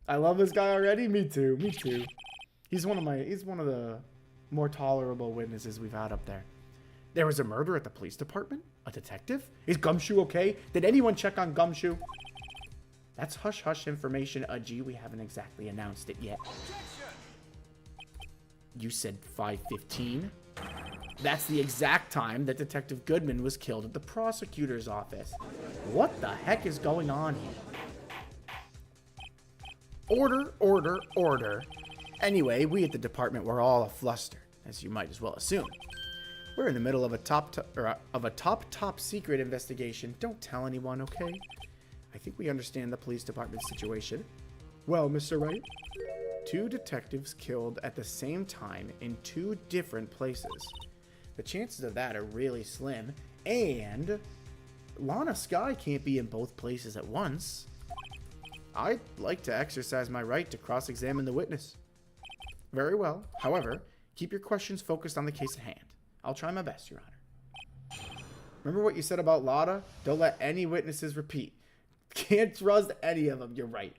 I love this guy already. Me too. Me too. He's one of the more tolerable witnesses we've had up there. There was a murder at the police department? A detective? Is Gumshoe okay? Did anyone check on Gumshoe? That's hush-hush information, Gee, we haven't exactly announced it yet. You said 5:15? That's the exact time that Detective Goodman was killed at the prosecutor's office. What the heck is going on here? Order, order, order. Anyway, we at the department were all aflustered, as you might as well assume. We're in the middle of a top secret investigation. Don't tell anyone, okay? I think we understand the police department's situation. Well, Mr. Wright, 2 detectives killed at the same time in 2 different places. The chances of that are really slim, and Lana Skye can't be in both places at once. I'd like to exercise my right to cross-examine the witness. Very well. However, keep your questions focused on the case at hand. I'll try my best, Your Honor. Remember what you said about Lada? Don't let any witnesses repeat. Can't trust any of them. You're right.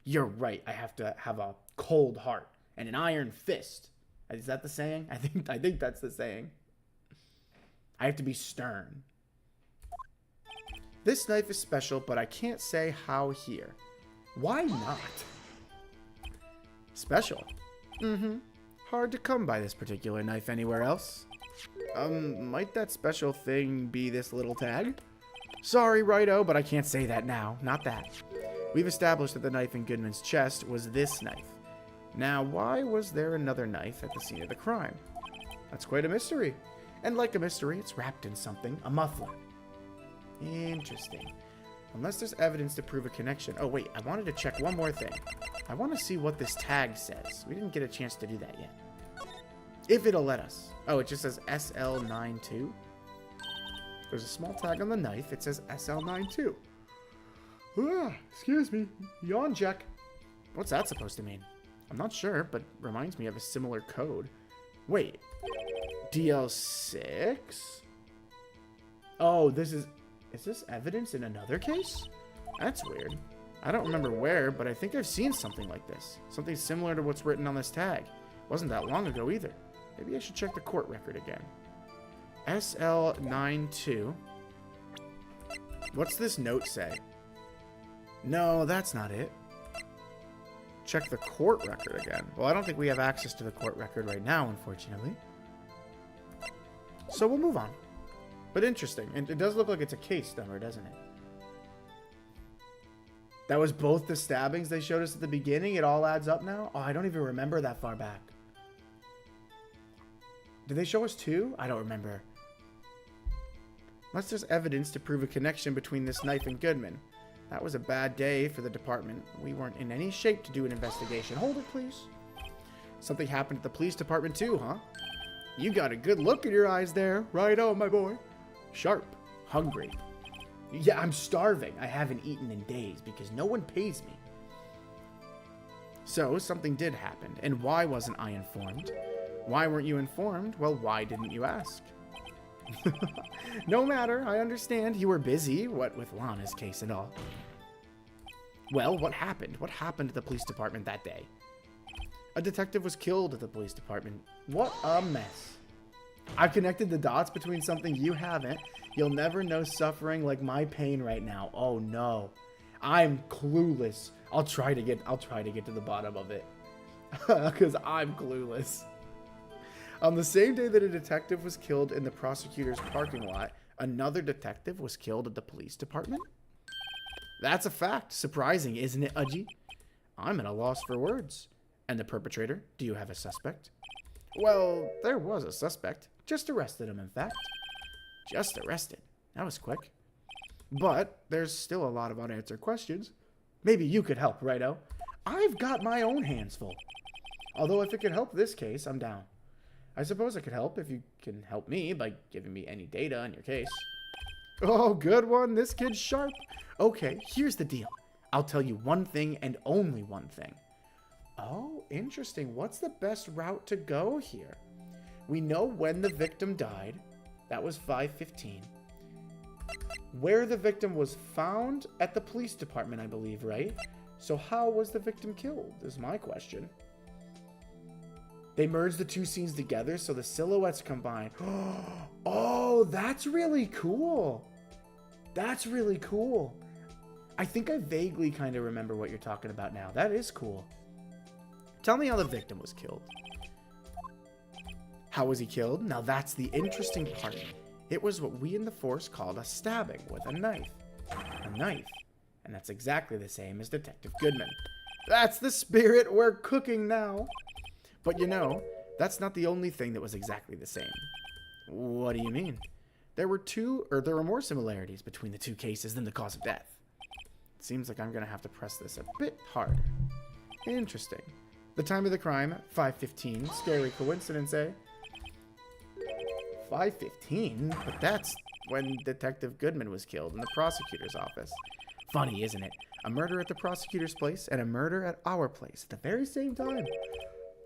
You're right. I have to have a cold heart and an iron fist. Is that the saying? I think that's the saying. I have to be stern. This knife is special, but I can't say how here. Why not? Special? Mm-hmm. Hard to come by this particular knife anywhere else. Might that special thing be this little tag? Sorry, Righto, but I can't say that now. Not that. We've established that the knife in Goodman's chest was this knife. Now, why was there another knife at the scene of the crime? That's quite a mystery. And like a mystery, it's wrapped in something, a muffler. Interesting. Unless there's evidence to prove a connection. Oh, wait, I wanted to check one more thing. I want to see what this tag says. We didn't get a chance to do that yet. If it'll let us. Oh, it just says SL92. There's a small tag on the knife. It says SL92. Excuse me. Yawn check. What's that supposed to mean? I'm not sure, but reminds me of a similar code. Wait. DL6? Oh, this is this evidence in another case? That's weird. I don't remember where, but I think I've seen something like this. Something similar to what's written on this tag. Wasn't that long ago either. Maybe I should check the court record again. SL92. What's this note say? No, that's not it. Check the court record again. Well, I don't think we have access to the court record right now, unfortunately. So we'll move on. But interesting. And it does look like it's a case number, doesn't it? That was both the stabbings they showed us at the beginning. It all adds up now? Oh, I don't even remember that far back. Did they show us 2? I don't remember. Unless there's evidence to prove a connection between this knife and Goodman. That was a bad day for the department. We weren't in any shape to do an investigation. Hold it, please. Something happened at the police department too, huh? You got a good look in your eyes there. Righto, my boy. Sharp. Hungry. Yeah, I'm starving. I haven't eaten in days because no one pays me. So, something did happen. And why wasn't I informed? Why weren't you informed? Well, why didn't you ask? No matter, I understand. You were busy, what with Lana's case and all. Well, what happened? What happened at the police department that day? A detective was killed at the police department. What a mess. I've connected the dots between something you haven't. You'll never know suffering like my pain right now. Oh no. I'm clueless. I'll try to get to the bottom of it. Because I'm clueless. On the same day that a detective was killed in the prosecutor's parking lot, another detective was killed at the police department? That's a fact. Surprising, isn't it, Udgy? I'm at a loss for words. And the perpetrator? Do you have a suspect? Well, there was a suspect. Just arrested him, in fact. Just arrested. That was quick. But there's still a lot of unanswered questions. Maybe you could help, Righto. I've got my own hands full. Although if it could help this case, I'm down. I suppose I could help if you can help me by giving me any data on your case. Oh, good one. This kid's sharp. Okay, here's the deal. I'll tell you one thing and only one thing. Oh, interesting. What's the best route to go here? We know when the victim died. That was 5:15. Where the victim was found at the police department, I believe, right? So how was the victim killed, is my question. They merged the two scenes together so the silhouettes combine. Oh, that's really cool. That's really cool. I think I vaguely kind of remember what you're talking about now. That is cool. Tell me how the victim was killed. How was he killed? Now that's the interesting part. It was what we in the force called a stabbing with a knife. A knife. And that's exactly the same as Detective Goodman. That's the spirit. We're cooking now. But you know, that's not the only thing that was exactly the same. What do you mean? There were more similarities between the two cases than the cause of death. It seems like I'm going to have to press this a bit harder. Interesting. The time of the crime, 5:15. Scary coincidence, eh? 5:15? But that's when Detective Goodman was killed in the prosecutor's office. Funny, isn't it? A murder at the prosecutor's place and a murder at our place at the very same time.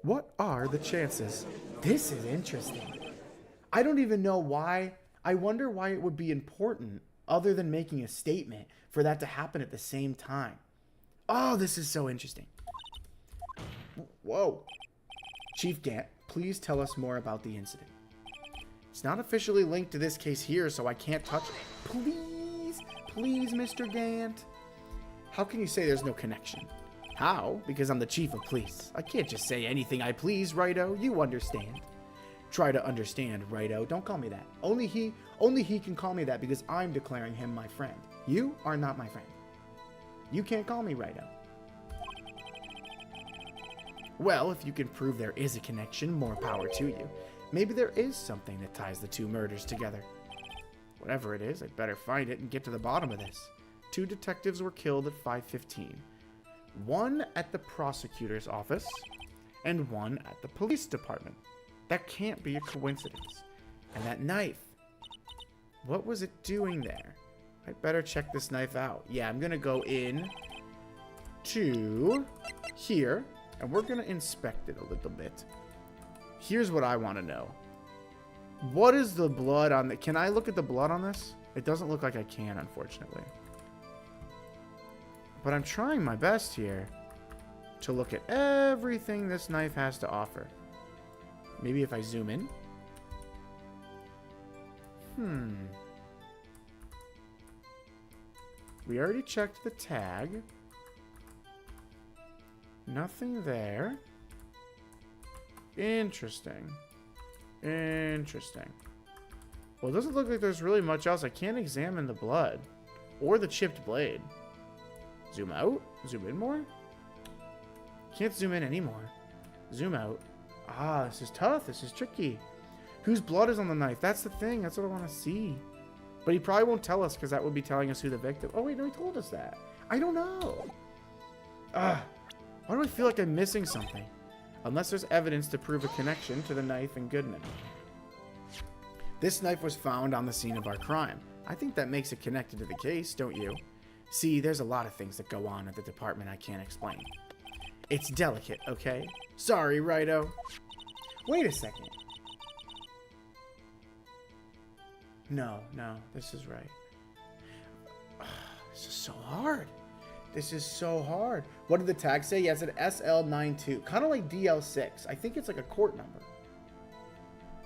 What are the chances? This is interesting. I don't even know why. I wonder why it would be important, other than making a statement, for that to happen at the same time. Oh, this is so interesting. Whoa. Chief Gant, please tell us more about the incident. It's not officially linked to this case here, so I can't touch it. Please, please, Mr. Gant. How can you say there's no connection? How? Because I'm the chief of police. I can't just say anything I please, Righto. You understand. Try to understand, Righto. Don't call me that. Only he can call me that because I'm declaring him my friend. You are not my friend. You can't call me Righto. Well, if you can prove there is a connection, more power to you. Maybe there is something that ties the two murders together. Whatever it is, I'd better find it and get to the bottom of this. 2 detectives were killed at 5:15. One at the prosecutor's office, and one at the police department. That can't be a coincidence. And that knife, what was it doing there? I'd better check this knife out. Yeah, I'm gonna go in to here, and we're gonna inspect it a little bit. Here's what I want to know. What is the blood on the... Can I look at the blood on this? It doesn't look like I can, unfortunately. But I'm trying my best here to look at everything this knife has to offer. Maybe if I zoom in. We already checked the tag. Nothing there. Interesting. Interesting. Well, it doesn't look like there's really much else. I can't examine the blood or the chipped blade. Zoom out? Zoom in more? Can't zoom in anymore. Zoom out. Ah, this is tough. This is tricky. Whose blood is on the knife? That's the thing. That's what I want to see. But he probably won't tell us because that would be telling us who the victim... Oh, wait, no, he told us that. I don't know. Why do I feel like I'm missing something? Unless there's evidence to prove a connection to the knife and Goodman. This knife was found on the scene of our crime. I think that makes it connected to the case, don't you? See, there's a lot of things that go on at the department I can't explain. It's delicate, okay? Sorry, Righto. Wait a second. No, this is right. This is so hard. This is so hard. What did the tag say? Yeah, it said SL92. Kind of like DL6. I think it's like a court number.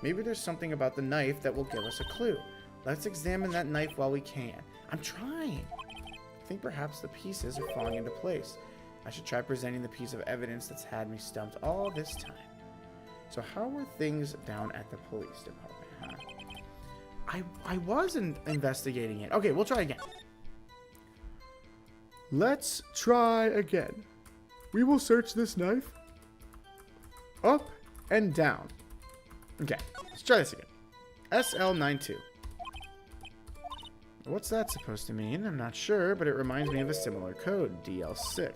Maybe there's something about the knife that will give us a clue. Let's examine that knife while we can. I'm trying. I think perhaps the pieces are falling into place. I should try presenting the piece of evidence that's had me stumped all this time. So how were things down at the police department, huh? I wasn't investigating it. Okay, we'll try again. Let's try again. We will search this knife up and down. Okay, let's try this again. SL92. What's that supposed to mean? I'm not sure, but it reminds me of a similar code, DL6.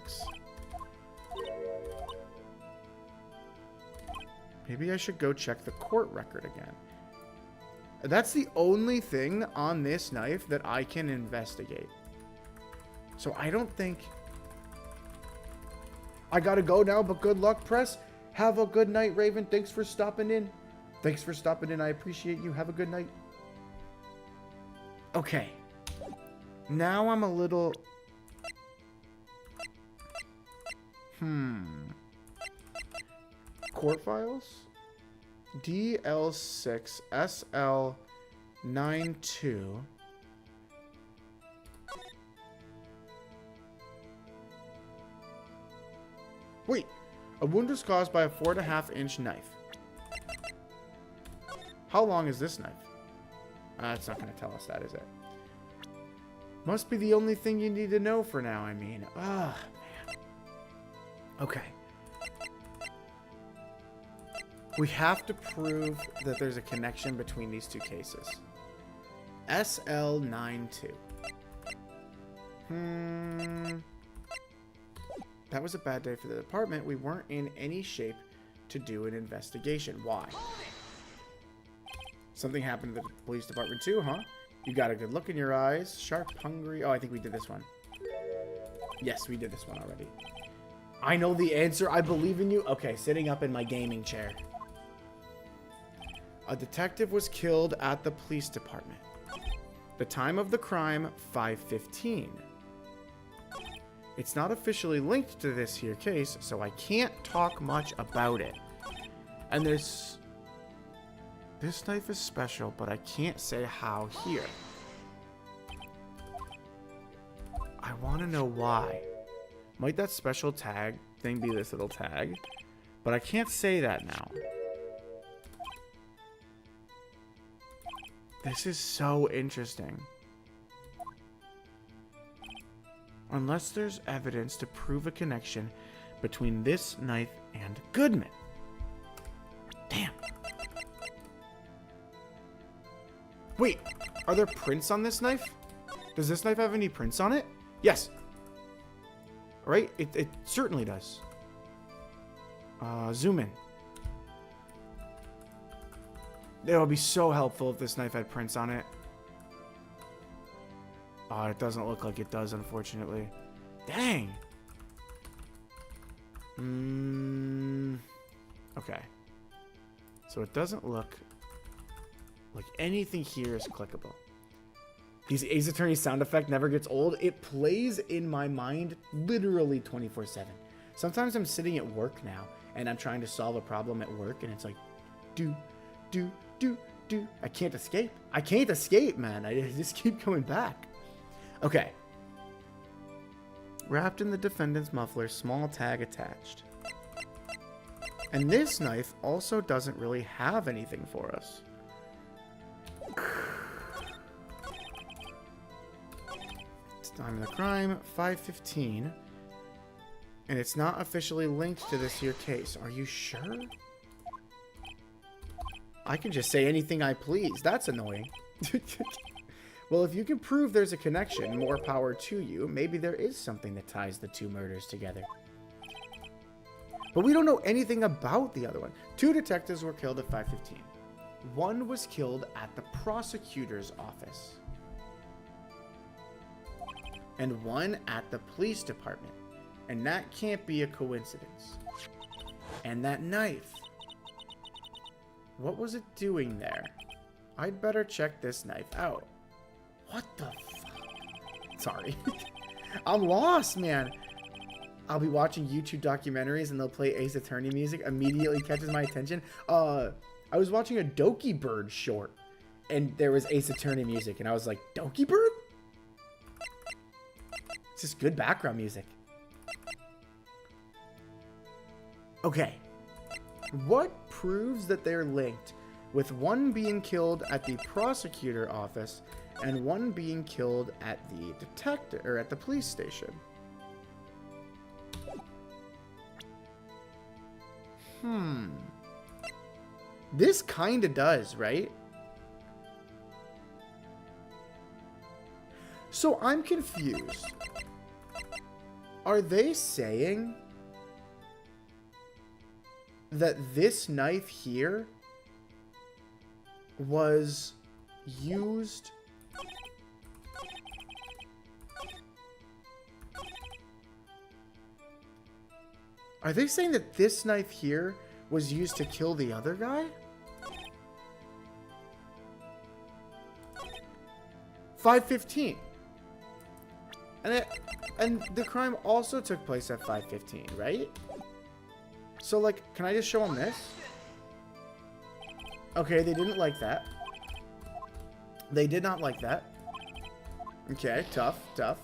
Maybe I should go check the court record again. That's the only thing on this knife that I can investigate. So I don't think... I gotta go now, but good luck, press. Have a good night, Raven. Thanks for stopping in. Thanks for stopping in. I appreciate you. Have a good night. Okay. Now I'm a little... Court files? DL6 SL92. Wait, a wound was caused by a 4.5-inch knife. How long is this knife? It's not going to tell us that, is it? Must be the only thing you need to know for now, I mean. Man. Okay. We have to prove that there's a connection between these two cases. SL92. That was a bad day for the department. We weren't in any shape to do an investigation. Why? Something happened to the police department too, huh? You got a good look in your eyes. Sharp, hungry. Oh, I think we did this one. Yes, we did this one already. I know the answer. I believe in you. Okay, sitting up in my gaming chair. A detective was killed at the police department. The time of the crime, 5:15. It's not officially linked to this here case, so I can't talk much about it. And this knife is special, but I can't say how here. I want to know why. Might that special tag thing be this little tag? But I can't say that now. This is so interesting. Unless there's evidence to prove a connection between this knife and Goodman. Damn. Wait, are there prints on this knife? Does this knife have any prints on it? Yes. Right? It certainly does. Zoom in. It would be so helpful if this knife had prints on it. Oh, it doesn't look like it does, unfortunately. Dang. Okay. So it doesn't look like anything here is clickable. His Ace Attorney sound effect never gets old. It plays in my mind literally 24/7. Sometimes I'm sitting at work now, and I'm trying to solve a problem at work, and it's like, do. I can't escape. I can't escape, man. I just keep coming back. Okay. Wrapped in the defendant's muffler, small tag attached. And this knife also doesn't really have anything for us. It's time of the crime, 5:15. And it's not officially linked to this here case. Are you sure? I can just say anything I please. That's annoying. Well, if you can prove there's a connection, more power to you. Maybe there is something that ties the two murders together. But we don't know anything about the other one. 2 detectives were killed at 5:15. One was killed at the prosecutor's office. And one at the police department. And that can't be a coincidence. And that knife. What was it doing there? I'd better check this knife out. What the fuck? Sorry. I'm lost, man. I'll be watching YouTube documentaries and they'll play Ace Attorney music. Immediately catches my attention. I was watching a Doki Bird short and there was Ace Attorney music and I was like, Doki Bird? It's just good background music. Okay. What proves that they're linked with one being killed at the prosecutor office and one being killed at the detective or at the police station? This kind of does, right? So I'm confused. Are they saying that this knife here was used... Are they saying that this knife here was used to kill the other guy? 5:15. And the crime also took place at 5:15, right? So, like, can I just show them this? Okay, they didn't like that. They did not like that. Okay, tough, tough.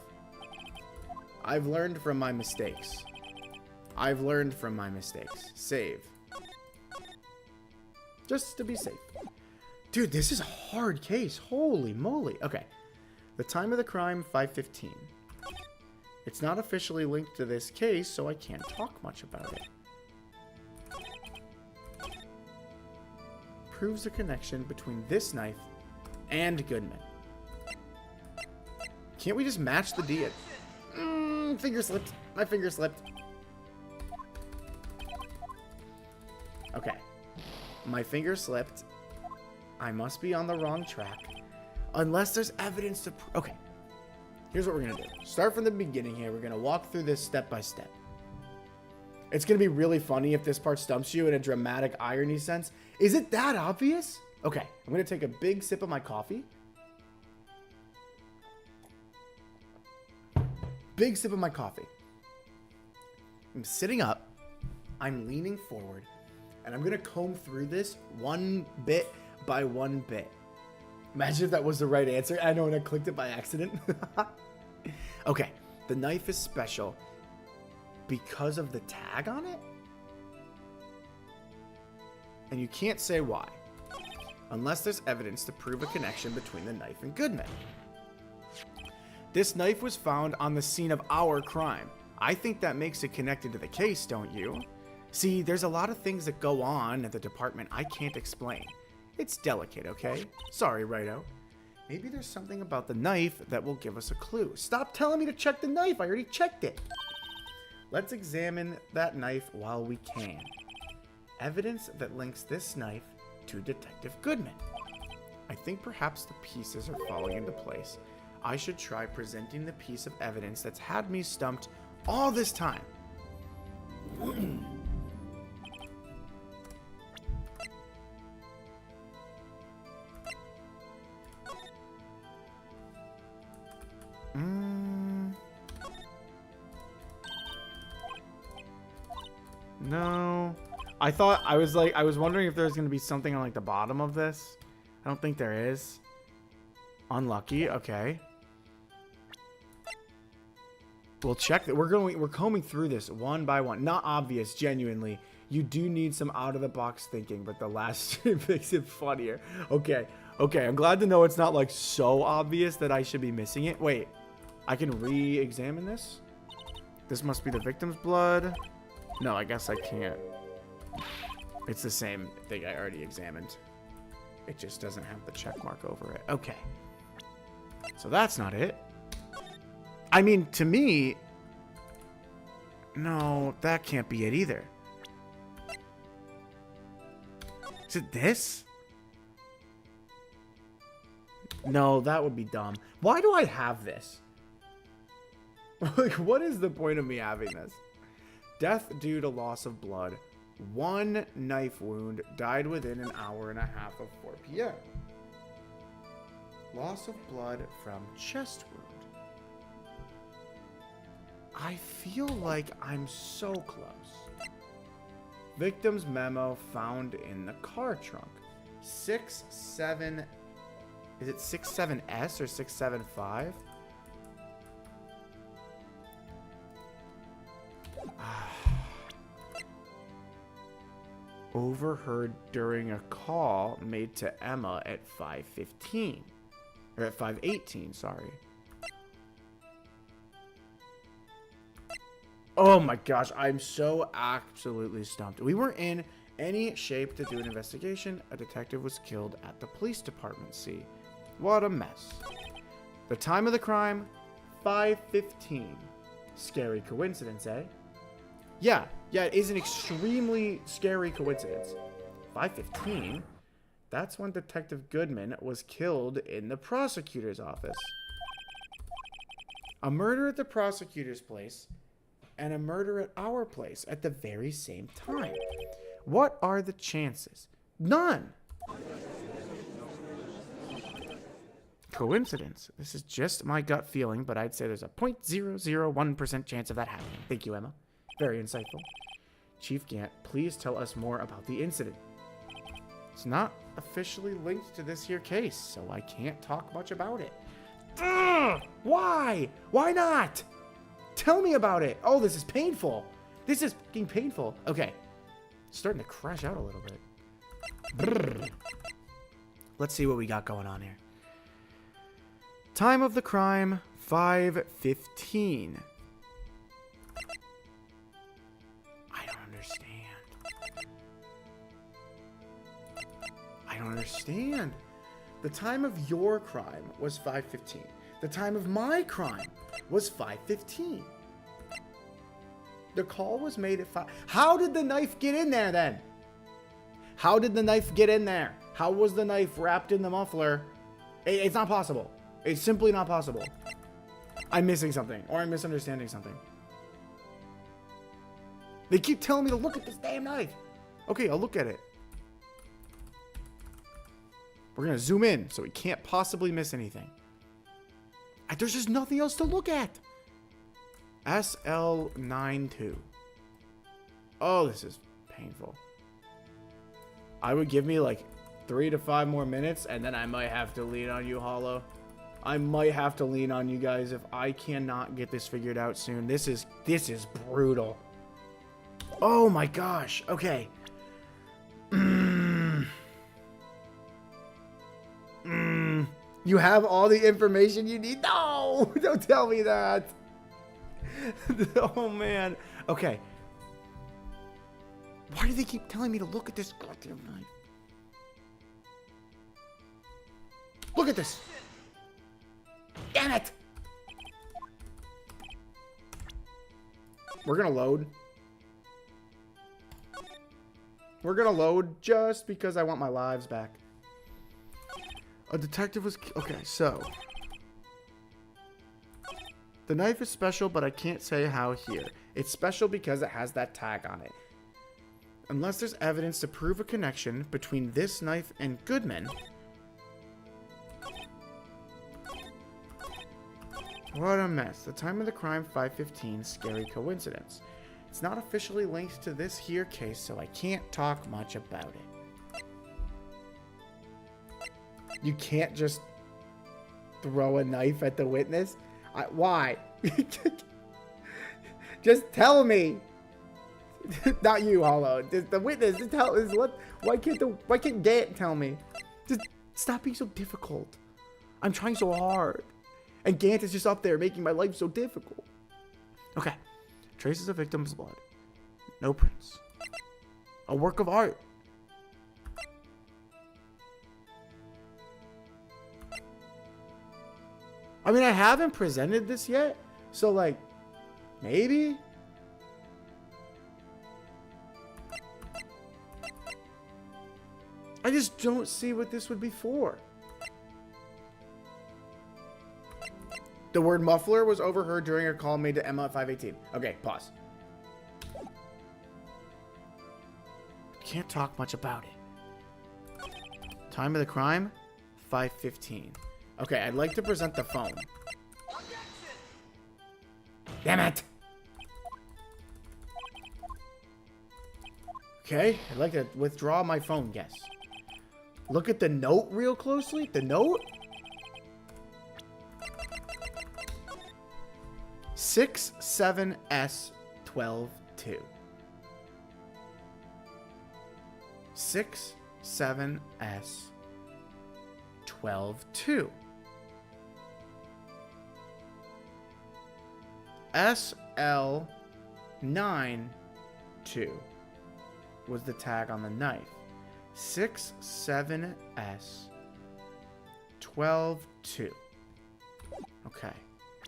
I've learned from my mistakes. I've learned from my mistakes. Save. Just to be safe. Dude, this is a hard case. Holy moly. Okay. The time of the crime, 5:15. It's not officially linked to this case, so I can't talk much about it. Proves a connection between this knife and Goodman. Can't we just match the D? Finger slipped. My finger slipped. Okay. My finger slipped. I must be on the wrong track. Unless there's evidence to... Okay. Here's what we're going to do. Start from the beginning here. We're going to walk through this step by step. It's going to be really funny if this part stumps you in a dramatic irony sense. Is it that obvious? Okay. I'm going to take a big sip of my coffee. Big sip of my coffee. I'm sitting up. I'm leaning forward. And I'm going to comb through this one bit by one bit. Imagine if that was the right answer. I know, and I clicked it by accident. Okay. The knife is special because of the tag on it? And you can't say why. Unless there's evidence to prove a connection between the knife and Goodman. This knife was found on the scene of our crime. I think that makes it connected to the case, don't you? See, there's a lot of things that go on at the department I can't explain. It's delicate, okay? Sorry, Righto. Maybe there's something about the knife that will give us a clue. Stop telling me to check the knife. I already checked it. Let's examine that knife while we can. Evidence that links this knife to Detective Goodman. I think perhaps the pieces are falling into place. I should try presenting the piece of evidence that's had me stumped all this time. No. I was wondering if there's going to be something on like the bottom of this. I don't think there is. Unlucky. Okay. We'll check that. We're combing through this one by one. Not obvious, genuinely. You do need some out of the box thinking, but the last makes it funnier. Okay. Okay, I'm glad to know it's not like so obvious that I should be missing it. Wait. I can re-examine this? This must be the victim's blood. No, I guess I can't. It's the same thing I already examined. It just doesn't have the check mark over it. Okay. So that's not it. I mean, to me... No, that can't be it either. Is it this? No, that would be dumb. Why do I have this? Like, what is the point of me having this? Death due to loss of blood. 1 knife wound. Died within an hour and a half of 4 p.m. Loss of blood from chest wound. I feel like I'm so close. Victim's memo found in the car trunk. 67... Is it 67S or 675? Overheard during a call made to Emma at 5:15. Or at 5:18, sorry. Oh my gosh, I'm so absolutely stumped. We weren't in any shape to do an investigation. A detective was killed at the police department. See, what a mess. The time of the crime, 5:15. Scary coincidence, eh? Yeah, Yeah, it is an extremely scary coincidence. 5:15? That's when Detective Goodman was killed in the prosecutor's office. A murder at the prosecutor's place and a murder at our place at the very same time. What are the chances? None. Coincidence. This is just my gut feeling, but I'd say there's a 0.001% chance of that happening. Thank you, Emma. Very insightful. Chief Gant, please tell us more about the incident. It's not officially linked to this here case, so I can't talk much about it. Ugh! Why? Why not? Tell me about it. Oh, this is painful. This is fucking painful. Okay. Starting to crash out a little bit. Brrr. Let's see what we got going on here. Time of the crime, 5:15. I don't understand. The time of your crime was 5:15. The time of my crime was 5:15. The call was made at 5. How did the knife get in there then? How did the knife get in there? How was the knife wrapped in the muffler? It's not possible. It's simply not possible. I'm missing something, or I'm misunderstanding something. They keep telling me to look at this damn knife. Okay, I'll look at it. We're going to zoom in so we can't possibly miss anything. There's just nothing else to look at. SL92. Oh, this is painful. I would give me like 3 to 5 more minutes, and then I might have to lean on you, Hollow. I might have to lean on you guys if I cannot get this figured out soon. This is brutal. Oh my gosh. Okay. You have all the information you need? No! Don't tell me that. Oh man. Okay. Why do they keep telling me to look at this goddamn knife? Look at this. Damn it. We're gonna load. We're gonna load just because I want my lives back. A detective was... Okay, so... The knife is special, but I can't say how here. It's special because it has that tag on it. Unless there's evidence to prove a connection between this knife and Goodman... What a mess. The time of the crime, 5:15, scary coincidence. It's not officially linked to this here case, so I can't talk much about it. You can't just throw a knife at the witness? Why? Just tell me. Not you, Hollow. The witness. Just tell us what. Why can't Gant tell me? Just stop being so difficult. I'm trying so hard. And Gant is just up there making my life so difficult. Okay. Traces of victim's blood. No prints. A work of art. I mean, I haven't presented this yet. So, like, maybe? I just don't see what this would be for. The word muffler was overheard during a call made to Emma at 5:18. Okay, pause. Can't talk much about it. Time of the crime? 5:15. Okay, I'd like to present the phone. Damn it! Okay, I'd like to withdraw my phone guess. Look at the note real closely. The note? 67S122. 67S122. SL92 was the tag on the knife. 67S122. Okay.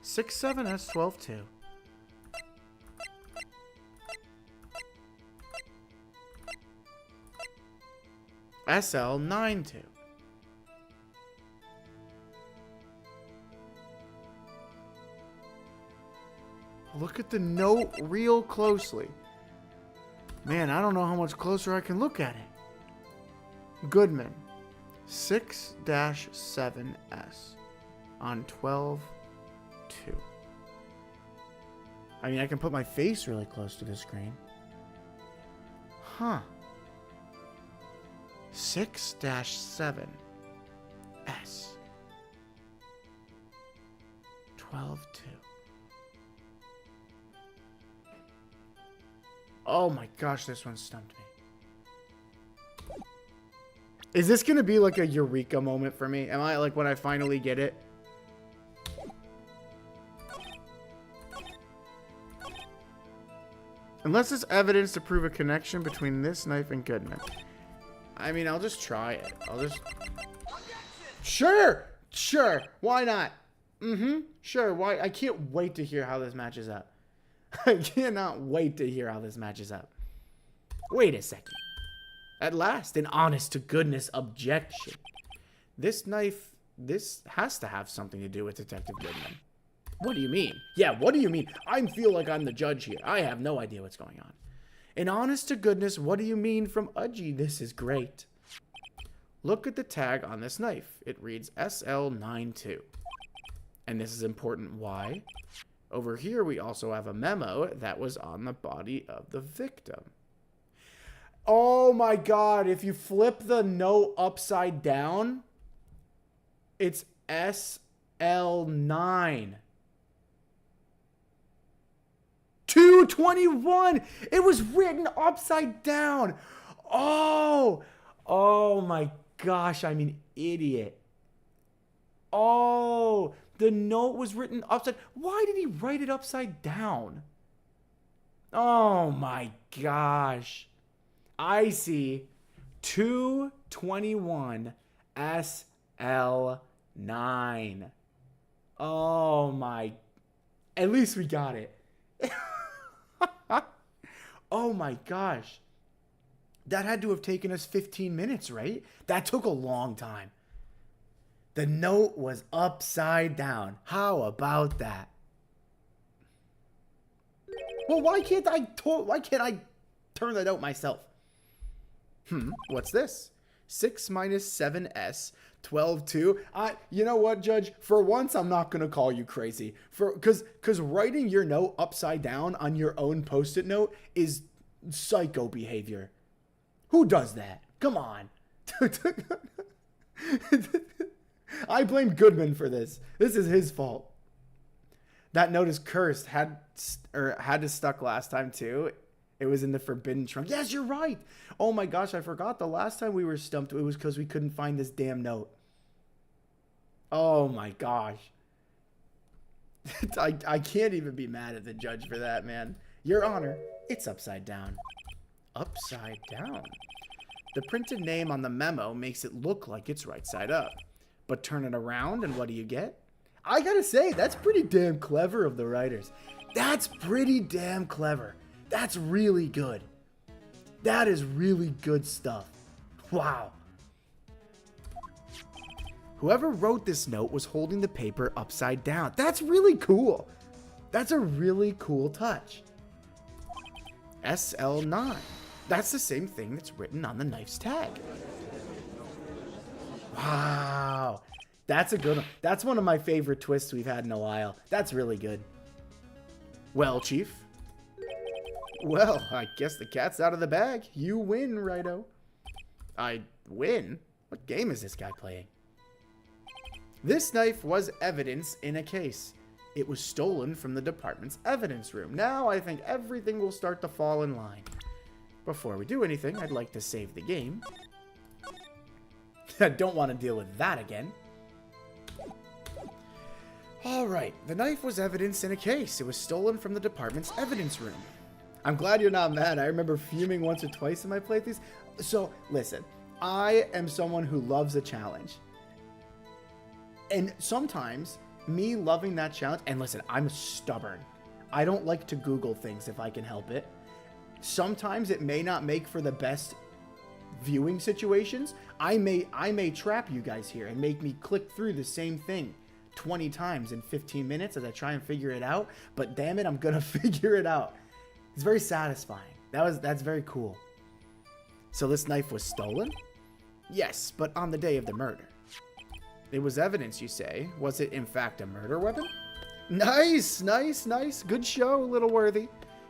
67S122. SL92. Look at the note real closely. Man, I don't know how much closer I can look at it. Goodman, 6-7S on 12-2. I mean, I can put my face really close to the screen. Huh. 6-7S. 12-2. Oh my gosh, this one stumped me. Is this going to be like a eureka moment for me? Am I like when I finally get it? Unless it's evidence to prove a connection between this knife and Goodman. I mean, I'll just try it. I'll just... Sure! Sure! Why not? Sure, why? I can't wait to hear how this matches up. I cannot wait to hear how this matches up. Wait a second. At last, an honest-to-goodness objection. This knife, this has to have something to do with Detective Goodman. What do you mean? Yeah, what do you mean? I feel like I'm the judge here. I have no idea what's going on. An honest-to-goodness, what do you mean from Udgy? This is great. Look at the tag on this knife. It reads SL92. And this is important. Why? Over here, we also have a memo that was on the body of the victim. Oh my God. If you flip the note upside down, it's SL9. 221. It was written upside down. Oh my gosh. I'm an idiot. Oh, the note was written upside. Why did he write it upside down? Oh my gosh. I see 221 SL9. Oh my. At least we got it. Oh my gosh. That had to have taken us 15 minutes, right? That took a long time. The note was upside down. How about that? Well, why can't I turn the note myself? What's this? 6 minus 7S, 12-2. You know what, Judge? For once, I'm not going to call you crazy. Because writing your note upside down on your own Post-it note is psycho behavior. Who does that? Come on. I blame Goodman for this. This is his fault. That note is cursed. Had to stuck last time, too. It was in the forbidden trunk. Yes, you're right. Oh my gosh, I forgot the last time we were stumped. It was because we couldn't find this damn note. Oh my gosh. I can't even be mad at the judge for that, man. Your Honor, it's upside down. Upside down? The printed name on the memo makes it look like it's right side up. But turn it around and what do you get? I gotta say, that's pretty damn clever of the writers. That's pretty damn clever. That's really good. That is really good stuff. Wow. Whoever wrote this note was holding the paper upside down. That's really cool. That's a really cool touch. SL9. That's the same thing that's written on the knife's tag. Wow. That's a good one. That's one of my favorite twists we've had in a while. That's really good. Well, Chief. Well, I guess the cat's out of the bag. You win, Righto. I win? What game is this guy playing? This knife was evidence in a case. It was stolen from the department's evidence room. Now I think everything will start to fall in line. Before we do anything, I'd like to save the game. I don't want to deal with that again. Alright, the knife was evidence in a case. It was stolen from the department's evidence room. I'm glad you're not mad. I remember fuming once or twice in my playthroughs. So, listen. I am someone who loves a challenge. And sometimes, me loving that challenge... And listen, I'm stubborn. I don't like to Google things if I can help it. Sometimes it may not make for the best viewing situations, I may trap you guys here and make me click through the same thing 20 times in 15 minutes as I try and figure it out. But damn it, I'm gonna figure it out. It's very satisfying. That's very cool. So this knife was stolen? Yes, but on the day of the murder. It was evidence, you say. Was it in fact a murder weapon? Nice, nice, nice. Good show, Little Worthy.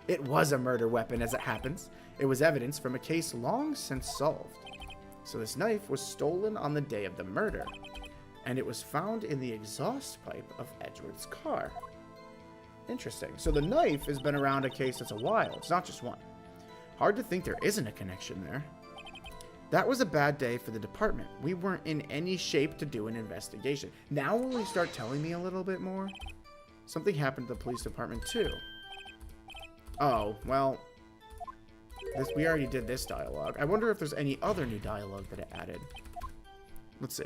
It was a murder weapon, as it happens. It was evidence from a case long since solved. So this knife was stolen on the day of the murder, and it was found in the exhaust pipe of Edgeworth's car. Interesting. So the knife has been around a case that's a while. It's not just one. Hard to think there isn't a connection there. That was a bad day for the department. We weren't in any shape to do an investigation. Now will you start telling me a little bit more? Something happened to the police department too. Oh, well, we already did this dialogue. I wonder if there's any other new dialogue that it added. Let's see.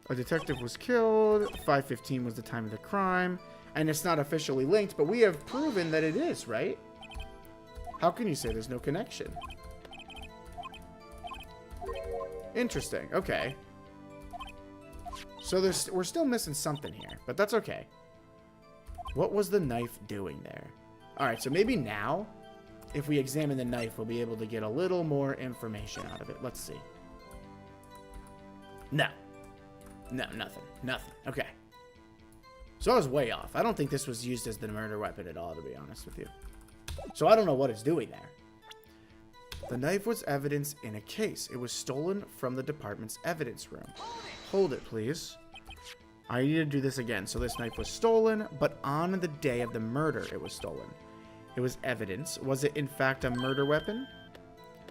A detective was killed. 5:15 was the time of the crime. And it's not officially linked, but we have proven that it is, right? How can you say there's no connection? Interesting. Okay. So we're still missing something here, but that's okay. What was the knife doing there? Alright, so maybe now, if we examine the knife, we'll be able to get a little more information out of it. Let's see. No. No, nothing. Nothing. Okay. So I was way off. I don't think this was used as the murder weapon at all, to be honest with you. So I don't know what it's doing there. The knife was evidence in a case. It was stolen from the department's evidence room. Hold it, please. I need to do this again. So this knife was stolen, but on the day of the murder, it was stolen. It was evidence. Was it, in fact, a murder weapon?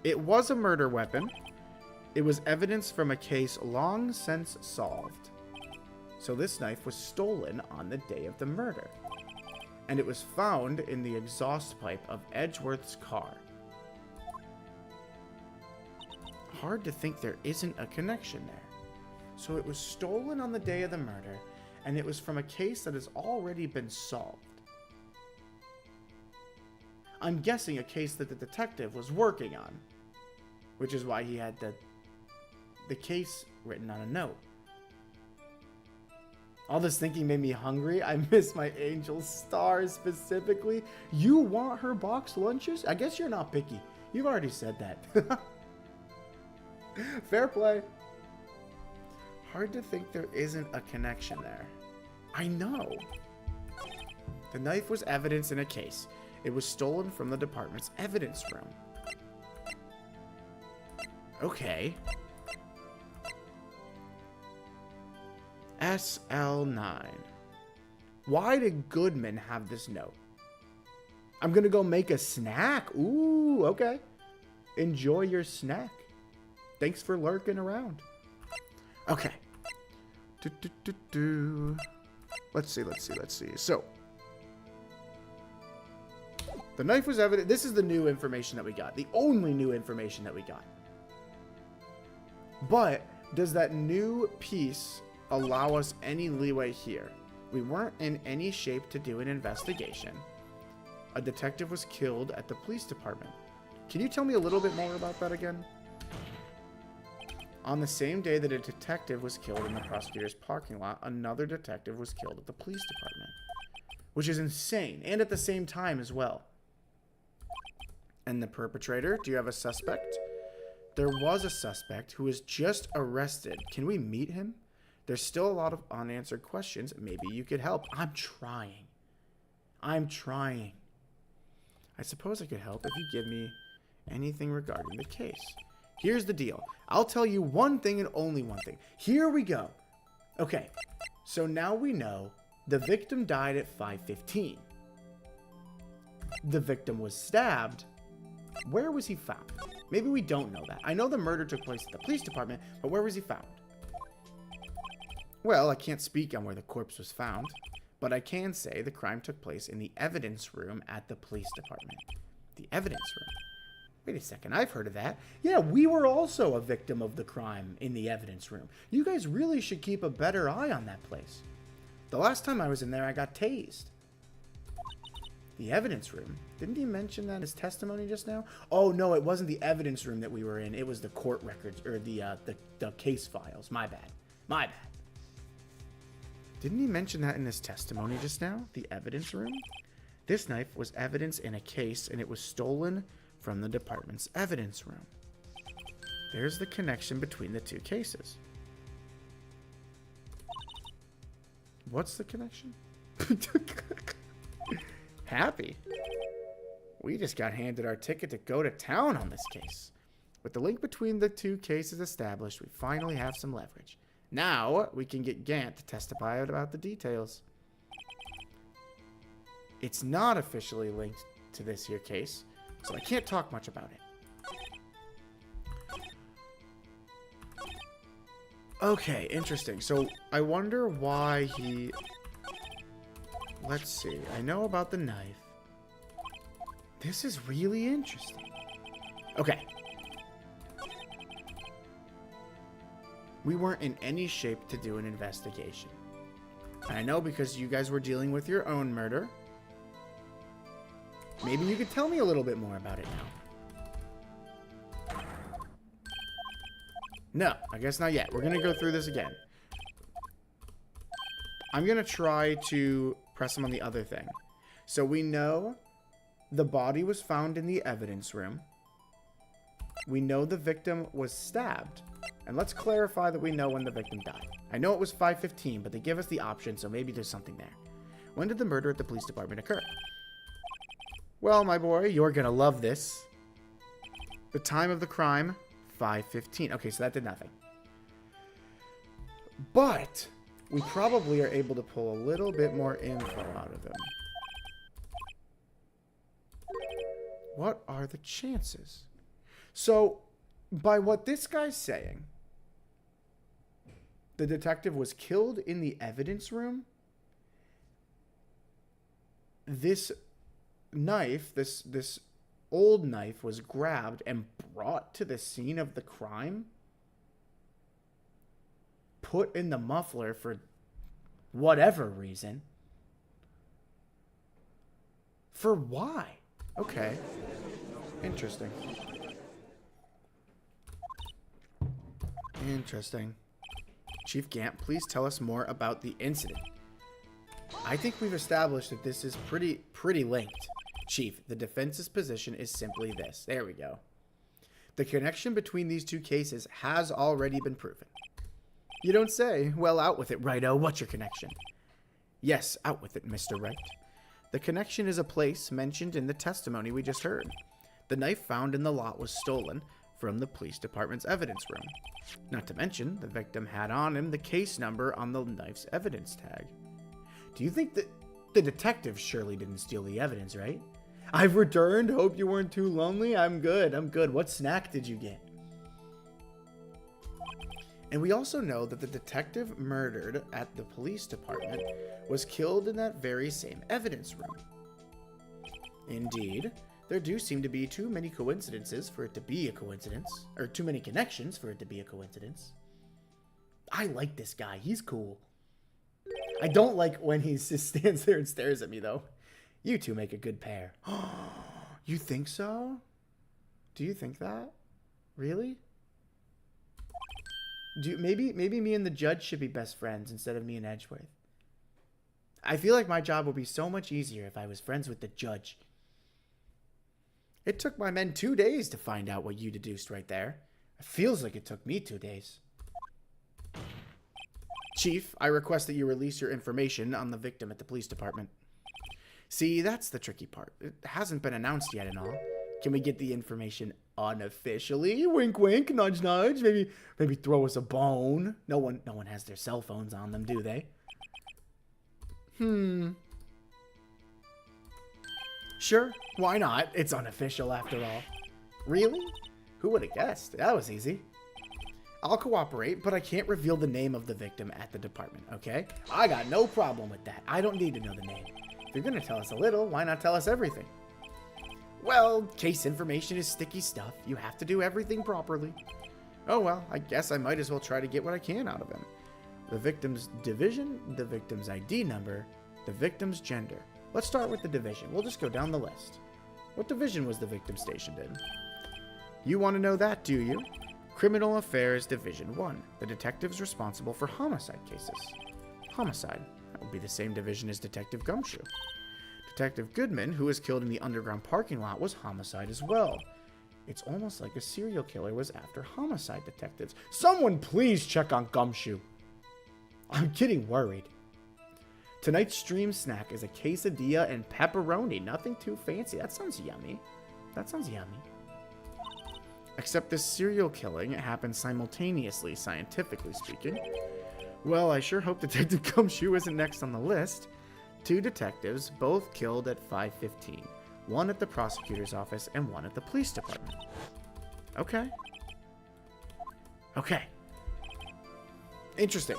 It was a murder weapon. It was evidence from a case long since solved. So this knife was stolen on the day of the murder. And it was found in the exhaust pipe of Edgeworth's car. Hard to think there isn't a connection there. So it was stolen on the day of the murder, and it was from a case that has already been solved. I'm guessing a case that the detective was working on, which is why he had the case written on a note. All this thinking made me hungry. I miss my angel star specifically. You want her boxed lunches? I guess you're not picky. You've already said that. Fair play. Hard to think there isn't a connection there. I know. The knife was evidence in a case. It was stolen from the department's evidence room. Okay. SL9. Why did Goodman have this note? I'm gonna go make a snack. Ooh, okay. Enjoy your snack. Thanks for lurking around. Okay. Let's see. So, the knife was evident. This is the new information that we got. The only new information that we got. But does that new piece allow us any leeway here? We weren't in any shape to do an investigation. A detective was killed at the police department. Can you tell me a little bit more about that again? On the same day that a detective was killed in the prosecutor's parking lot, another detective was killed at the police department. Which is insane. And at the same time as well. And the perpetrator? Do you have a suspect? There was a suspect who was just arrested. Can we meet him? There's still a lot of unanswered questions. Maybe you could help. I'm trying. I suppose I could help if you give me anything regarding the case. Here's the deal. I'll tell you one thing and only one thing. Here we go. Okay, so now we know the victim died at 5:15. The victim was stabbed. Where was he found? Maybe we don't know that. I know the murder took place at the police department, but where was he found? Well, I can't speak on where the corpse was found, but I can say the crime took place in the evidence room at the police department. The evidence room. Wait a second, I've heard of that. Yeah, we were also a victim of the crime in the evidence room. You guys really should keep a better eye on that place. The last time I was in there, I got tased. The evidence room? Didn't he mention that in his testimony just now? Oh, no, it wasn't the evidence room that we were in. It was the court records, or the case files. My bad. My bad. Didn't he mention that in his testimony just now? The evidence room? This knife was evidence in a case, and it was stolen from the department's evidence room. There's the connection between the two cases. What's the connection? Happy. We just got handed our ticket to go to town on this case. With the link between the two cases established, we finally have some leverage. Now, we can get Gant to testify about the details. It's not officially linked to this here case, so I can't talk much about it. Okay, interesting. So, I wonder why he... Let's see. I know about the knife. This is really interesting. Okay. We weren't in any shape to do an investigation. And I know because you guys were dealing with your own murder. Maybe you could tell me a little bit more about it now. No, I guess not yet. We're going to go through this again. I'm going to try to press him on the other thing. So we know the body was found in the evidence room. We know the victim was stabbed. And let's clarify that we know when the victim died. I know it was 5:15, but they give us the option, so maybe there's something there. When did the murder at the police department occur? Well, my boy, you're going to love this. The time of the crime, 5:15. Okay, so that did nothing. But we probably are able to pull a little bit more info out of him. What are the chances? So, by what this guy's saying, the detective was killed in the evidence room. This knife, this old knife, was grabbed and brought to the scene of the crime, put in the muffler for whatever reason. For why? Okay. Interesting. Interesting. Chief Gant, please tell us more about the incident. I think we've established that this is pretty linked. Chief, the defense's position is simply this. There we go. The connection between these two cases has already been proven. You don't say. Well, out with it, Wright-o. What's your connection? Yes, out with it, Mr. Wright. The connection is a place mentioned in the testimony we just heard. The knife found in the lot was stolen from the police department's evidence room. Not to mention, the victim had on him the case number on the knife's evidence tag. Do you think that the detective surely didn't steal the evidence, right? I've returned. Hope you weren't too lonely. I'm good. What snack did you get? And we also know that the detective murdered at the police department was killed in that very same evidence room. Indeed, there do seem to be too many coincidences for it to be a coincidence, or too many connections for it to be a coincidence. I like this guy. He's cool. I don't like when he just stands there and stares at me, though. You two make a good pair. You think so? Do you think that? Really? Maybe me and the judge should be best friends instead of me and Edgeworth. I feel like my job would be so much easier if I was friends with the judge. It took my men 2 days to find out what you deduced right there. It feels like it took me 2 days. Chief, I request that you release your information on the victim at the police department. See, that's the tricky part. It hasn't been announced yet and all. Can we get the information unofficially? Wink, wink, nudge, nudge. Maybe throw us a bone. No one has their cell phones on them, do they? Sure, why not? It's unofficial after all. Really? Who would have guessed? That was easy. I'll cooperate, but I can't reveal the name of the victim at the department, okay? I got no problem with that. I don't need to know the name. If you're going to tell us a little, why not tell us everything? Well, case information is sticky stuff. You have to do everything properly. Oh well, I guess I might as well try to get what I can out of him. The victim's division, the victim's ID number, the victim's gender. Let's start with the division. We'll just go down the list. What division was the victim stationed in? You want to know that, do you? Criminal Affairs Division 1. The detectives responsible for homicide cases. Homicide. That would be the same division as Detective Gumshoe. Detective Goodman, who was killed in the underground parking lot, was homicide as well. It's almost like a serial killer was after homicide detectives. Someone please check on Gumshoe. I'm getting worried. Tonight's stream snack is a quesadilla and pepperoni. Nothing too fancy. That sounds yummy. That sounds yummy. Except this serial killing happened simultaneously, scientifically speaking. Well, I sure hope Detective Gumshoe isn't next on the list. 2 detectives, both killed at 5:15. One at the prosecutor's office and one at the police department. Okay. Okay. Interesting.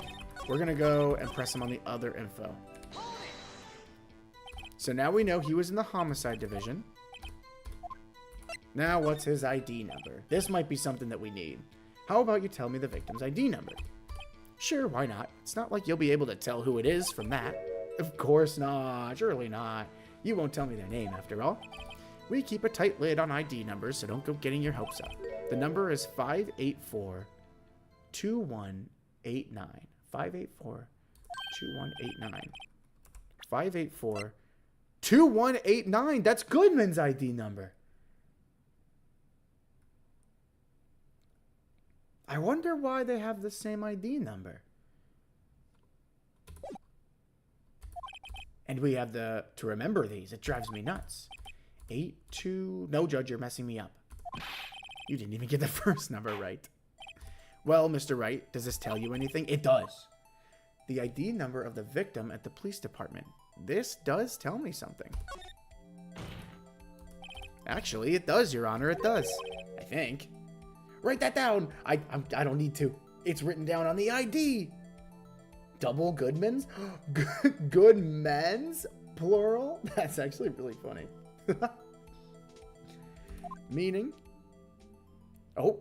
We're going to go and press him on the other info. So now we know he was in the homicide division. Now, what's his ID number? This might be something that we need. How about you tell me the victim's ID number? Sure, why not? It's not like you'll be able to tell who it is from that. Of course not. Surely not. You won't tell me their name, after all. We keep a tight lid on ID numbers, so don't go getting your hopes up. The number is 584-2189. 584-2189. 584-2189. That's Goodman's ID number. I wonder why they have the same ID number. And we have to remember these. It drives me nuts. 82... No, Judge, you're messing me up. You didn't even get the first number right. Well, Mr. Wright, does this tell you anything? It does. The ID number of the victim at the police department. This does tell me something. Actually, it does, Your Honor. It does. I think. Write that down. I don't need to. It's written down on the ID. Double Goodmans? Goodmans? Plural? That's actually really funny. Meaning? Oh,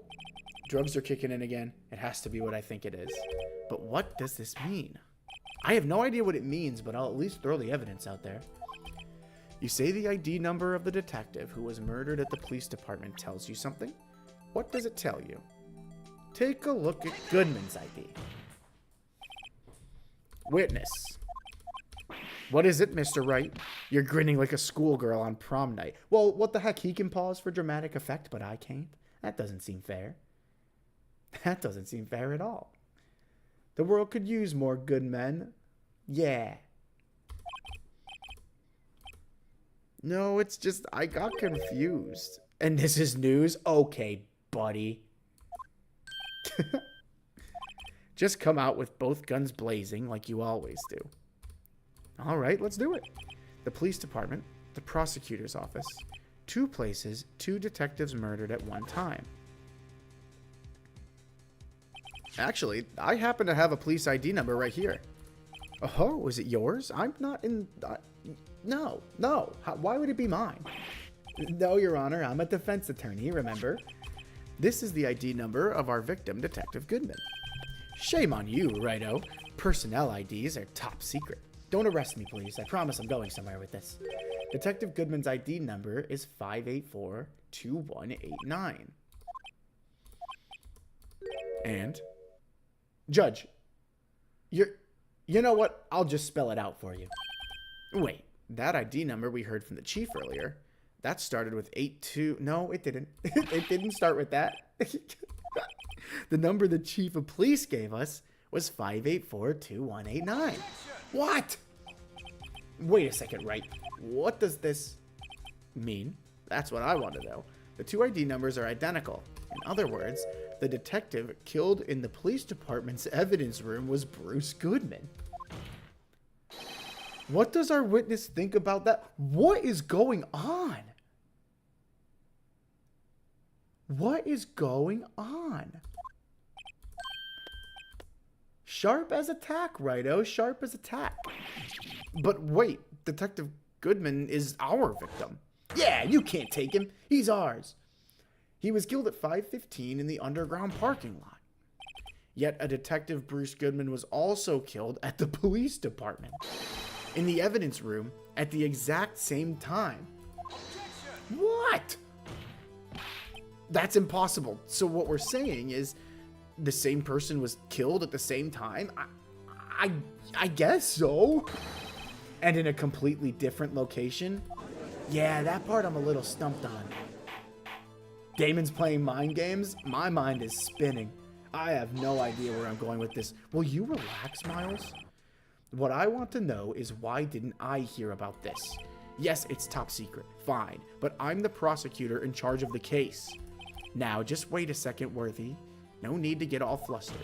drugs are kicking in again. It has to be what I think it is. But what does this mean? I have no idea what it means, but I'll at least throw the evidence out there. You say the ID number of the detective who was murdered at the police department tells you something? What does it tell you? Take a look at Goodman's ID. Witness. What is it, Mr. Wright? You're grinning like a schoolgirl on prom night. Well, what the heck? He can pause for dramatic effect, but I can't. That doesn't seem fair. That doesn't seem fair at all. The world could use more good men. Yeah. No, it's just I got confused. And this is news? Okay, buddy. Just come out with both guns blazing like you always do. All right, let's do it. The police department, the prosecutor's office, 2 places, 2 detectives murdered at one time. Actually, I happen to have a police ID number right here. Oh, is it yours? I'm not in... no. Why would it be mine? No, Your Honor, I'm a defense attorney, remember? This is the ID number of our victim, Detective Goodman. Shame on you, Righto. Personnel IDs are top secret. Don't arrest me, please. I promise I'm going somewhere with this. Detective Goodman's ID number is 584-2189. And... Judge, you know what? I'll just spell it out for you. Wait, that ID number we heard from the chief earlier, that started with 82... No, it didn't. It didn't start with that. The number the chief of police gave us was 584-2189. What? Wait a second, Wright. What does this mean? That's what I want to know. The 2 ID numbers are identical. In other words, the detective killed in the police department's evidence room was Bruce Goodman. What does our witness think about that? What is going on? What is going on? Sharp as a tack, Righto. Sharp as a tack. But wait, Detective Goodman is our victim. Yeah, you can't take him. He's ours. He was killed at 5:15 in the underground parking lot. Yet a detective, Bruce Goodman, was also killed at the police department. in the evidence room at the exact same time. What? That's impossible. So what we're saying is the same person was killed at the same time? I guess so. And in a completely different location? Yeah, that part I'm a little stumped on. Damon's playing mind games? My mind is spinning. I have no idea where I'm going with this. Will you relax, Miles? What I want to know is why didn't I hear about this? Yes, it's top secret. Fine. But I'm the prosecutor in charge of the case. Now, just wait a second, Worthy. No need to get all flustered.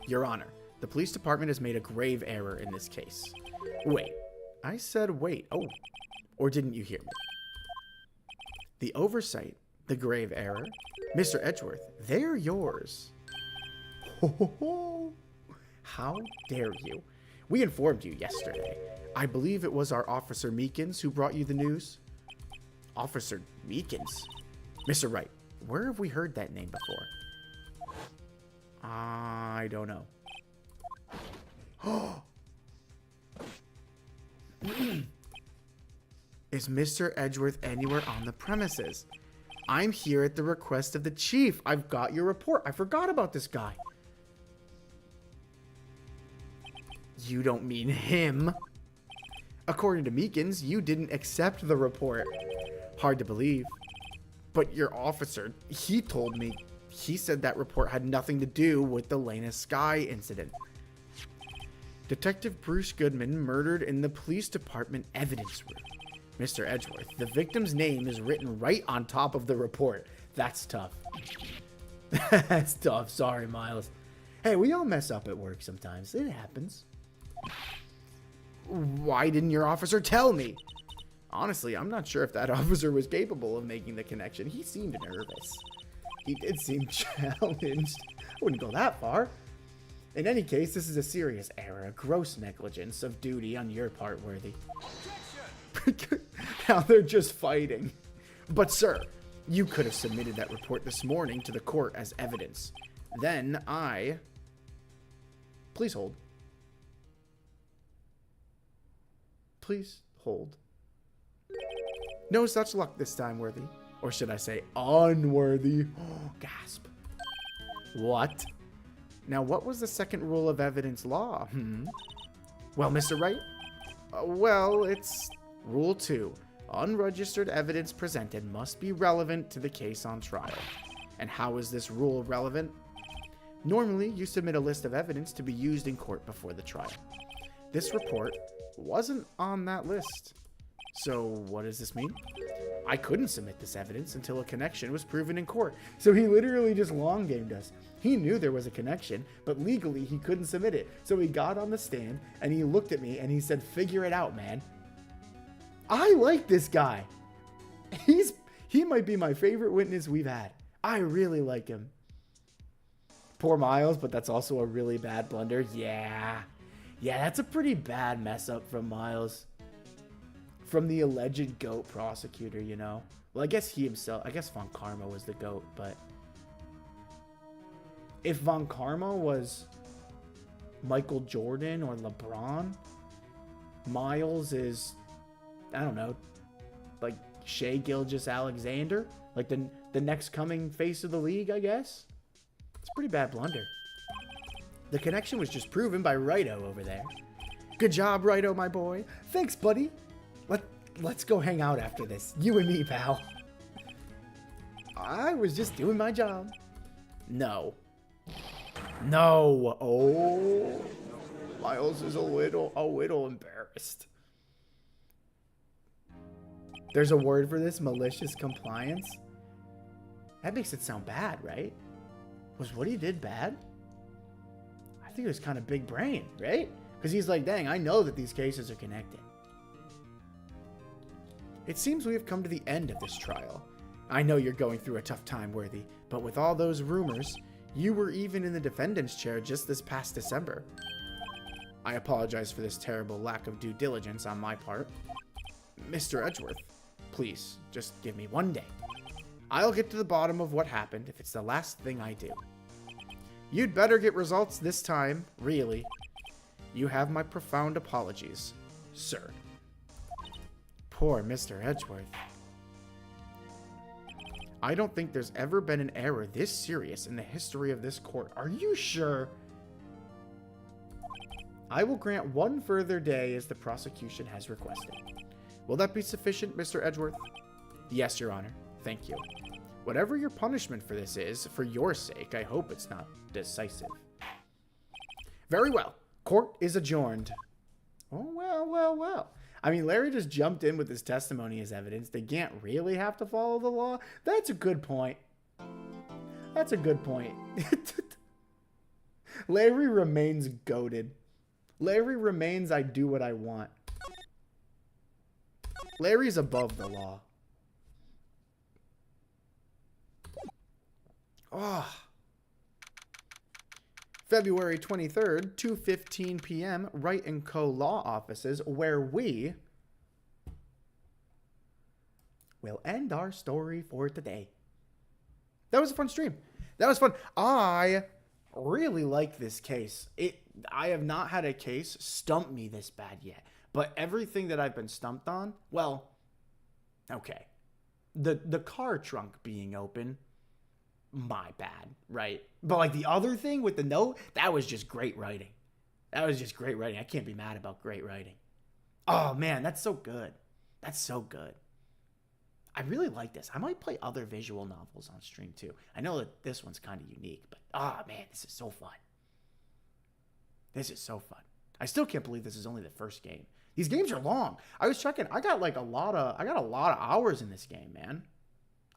Your Honor, the police department has made a grave error in this case. Wait. I said wait. Oh. Or didn't you hear me? The oversight, the grave error. Mr. Edgeworth, they're yours. Ho. How dare you? We informed you yesterday. I believe it was our Officer Meekins who brought you the news. Officer Meekins? Mr. Wright, where have we heard that name before? I don't know. Is Mr. Edgeworth anywhere on the premises? I'm here at the request of the chief. I've got your report. I forgot about this guy. You don't mean him. According to Meekins, you didn't accept the report. Hard to believe. But your officer, he told me, he said that report had nothing to do with the Lena Sky incident. Detective Bruce Goodman murdered in the police department evidence room. Mr. Edgeworth, the victim's name is written right on top of the report. That's tough. That's tough. Sorry, Miles. Hey, we all mess up at work sometimes. It happens. Why didn't your officer tell me? Honestly, I'm not sure if that officer was capable of making the connection. He seemed nervous. He did seem challenged. I wouldn't go that far. In any case, this is a serious error, a gross negligence of duty on your part, Worthy. Now they're just fighting. But sir, you could have submitted that report this morning to the court as evidence. Then Please hold. Please hold. No such luck this time, Worthy. Or should I say, unworthy. Oh, gasp. What? Now, what was the second rule of evidence law? Well, Mr. Wright? Well, it's Rule 2. Unregistered evidence presented must be relevant to the case on trial. And how is this rule relevant? Normally, you submit a list of evidence to be used in court before the trial. This report wasn't on that list. So, what does this mean? I couldn't submit this evidence until a connection was proven in court. So he literally just long-gamed us. He knew there was a connection, but legally he couldn't submit it. So he got on the stand and he looked at me and he said, "Figure it out, man." I like this guy. He might be my favorite witness we've had. I really like him. Poor Miles, but that's also a really bad blunder. Yeah, that's a pretty bad mess up from Miles. From the alleged GOAT prosecutor, you know. Well, I guess Von Karma was the GOAT, but if Von Karma was Michael Jordan or LeBron, Miles is, I don't know, like Shai Gilgeous-Alexander, like the next coming face of the league, I guess. It's a pretty bad blunder. The connection was just proven by Wrighto over there. Good job, Wrighto, my boy. Thanks, buddy. Let's go hang out after this. You and me, pal. I was just doing my job. No. Oh. Miles is a little embarrassed. There's a word for this, malicious compliance. That makes it sound bad, right? Was what he did bad? I think it was kind of big brain, right? Because he's like, dang, I know that these cases are connected. It seems we have come to the end of this trial. I know you're going through a tough time, Worthy, but with all those rumors, you were even in the defendant's chair just this past December. I apologize for this terrible lack of due diligence on my part. Mr. Edgeworth, please, just give me one day. I'll get to the bottom of what happened if it's the last thing I do. You'd better get results this time, really. You have my profound apologies, sir. Poor Mr. Edgeworth. I don't think there's ever been an error this serious in the history of this court. Are you sure? I will grant one further day as the prosecution has requested. Will that be sufficient, Mr. Edgeworth? Yes, Your Honor. Thank you. Whatever your punishment for this is, for your sake, I hope it's not decisive. Very well. Court is adjourned. Oh, well. I mean, Larry just jumped in with his testimony as evidence. They can't really have to follow the law. That's a good point. That's a good point. Larry remains goated. Larry remains I do what I want. Larry's above the law. Oh. February 23rd, 2:15 p.m., Wright & Co. Law Offices, where we will end our story for today. That was a fun stream. That was fun. I really like this case. I have not had a case stump me this bad yet. But everything that I've been stumped on, well, okay. The car trunk being open, my bad, right? But like the other thing with the note, that was just great writing. That was just great writing. I can't be mad about great writing. Oh man, that's so good. That's so good. I really like this. I might play other visual novels on stream too. I know that this one's kind of unique, but man, this is so fun. This is so fun. I still can't believe this is only the first game. These games are long. I was checking. I got a lot of hours in this game, man.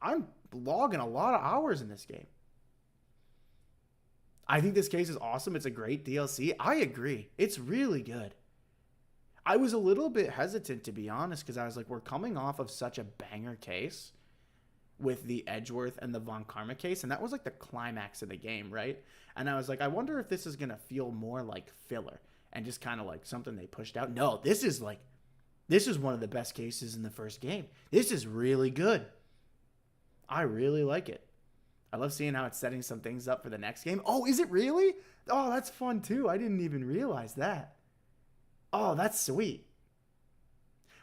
I'm logging a lot of hours in this game. I think this case is awesome. It's a great DLC. I agree. It's really good. I was a little bit hesitant, to be honest, because I was like, we're coming off of such a banger case with the Edgeworth and the Von Karma case, and that was like the climax of the game, right? And I was like, I wonder if this is going to feel more like filler and just kind of like something they pushed out. No, this is one of the best cases in the first game. This is really good. I really like it. I love seeing how it's setting some things up for the next game. Oh, is it really? Oh, that's fun too. I didn't even realize that. Oh, that's sweet.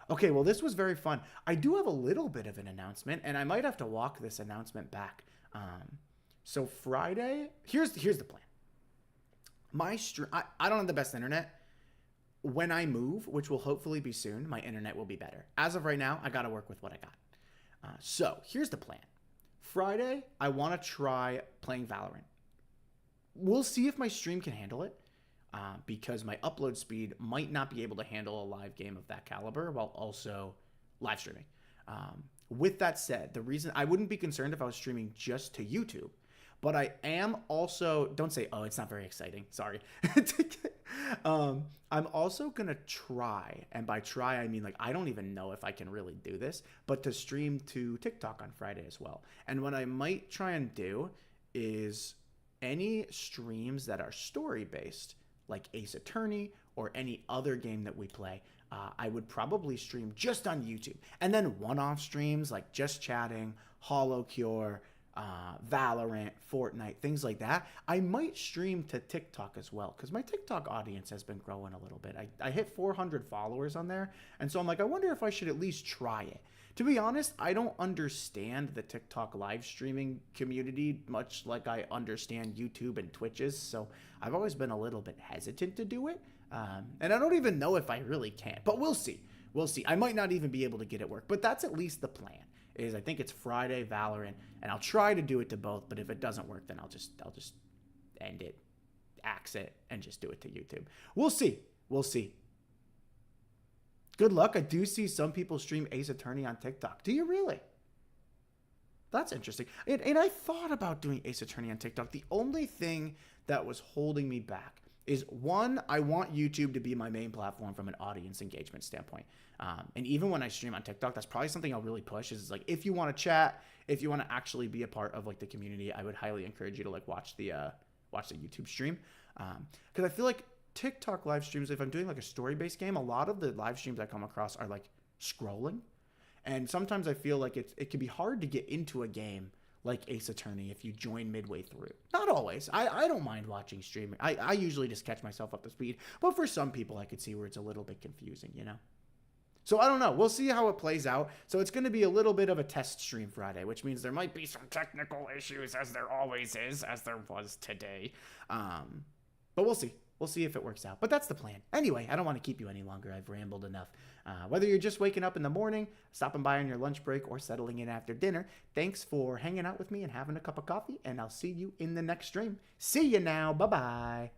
Okay, well, this was very fun. I do have a little bit of an announcement, and I might have to walk this announcement back. So Friday, here's the plan. My stream, I don't have the best internet. When I move, which will hopefully be soon, my internet will be better. As of right now, I got to work with what I got. So here's the plan. Friday, I want to try playing Valorant. We'll see if my stream can handle it, because my upload speed might not be able to handle a live game of that caliber while also live streaming. With that said, the reason I wouldn't be concerned if I was streaming just to YouTube, but I am also, don't say, oh, it's not very exciting. Sorry. I'm also going to try, and by try, I mean, like, I don't even know if I can really do this, but to stream to TikTok on Friday as well. And what I might try and do is any streams that are story-based, like Ace Attorney or any other game that we play, I would probably stream just on YouTube. And then one-off streams like Just Chatting, Hollow Cure, Valorant, Fortnite, things like that. I might stream to TikTok as well, because my TikTok audience has been growing a little bit. I hit 400 followers on there, and so I'm like, I wonder if I should at least try it. To be honest, I don't understand the TikTok live streaming community much like I understand YouTube and Twitch's, so I've always been a little bit hesitant to do it, and I don't even know if I really can, but we'll see. We'll see. I might not even be able to get it work, but that's at least the plan. Is I think it's Friday, Valorant, and I'll try to do it to both, but if it doesn't work, then I'll just end it, axe it, and just do it to YouTube. We'll see. We'll see. Good luck. I do see some people stream Ace Attorney on TikTok. Do you really? That's interesting. And I thought about doing Ace Attorney on TikTok. The only thing that was holding me back is, one, I want YouTube to be my main platform from an audience engagement standpoint. And even when I stream on TikTok, that's probably something I'll really push, is like, if you want to chat, if you want to actually be a part of like the community, I would highly encourage you to like watch the YouTube stream. Cause I feel like TikTok live streams, if I'm doing like a story-based game, a lot of the live streams I come across are like scrolling. And sometimes I feel like it can be hard to get into a game like Ace Attorney if you join midway through. Not always. I don't mind watching streaming. I usually just catch myself up to speed. But for some people, I could see where it's a little bit confusing, you know? So I don't know. We'll see how it plays out. So it's going to be a little bit of a test stream Friday, which means there might be some technical issues, as there always is, as there was today. But we'll see. We'll see if it works out. But that's the plan. Anyway, I don't want to keep you any longer. I've rambled enough. Whether you're just waking up in the morning, stopping by on your lunch break, or settling in after dinner, thanks for hanging out with me and having a cup of coffee. And I'll see you in the next stream. See you now. Bye-bye.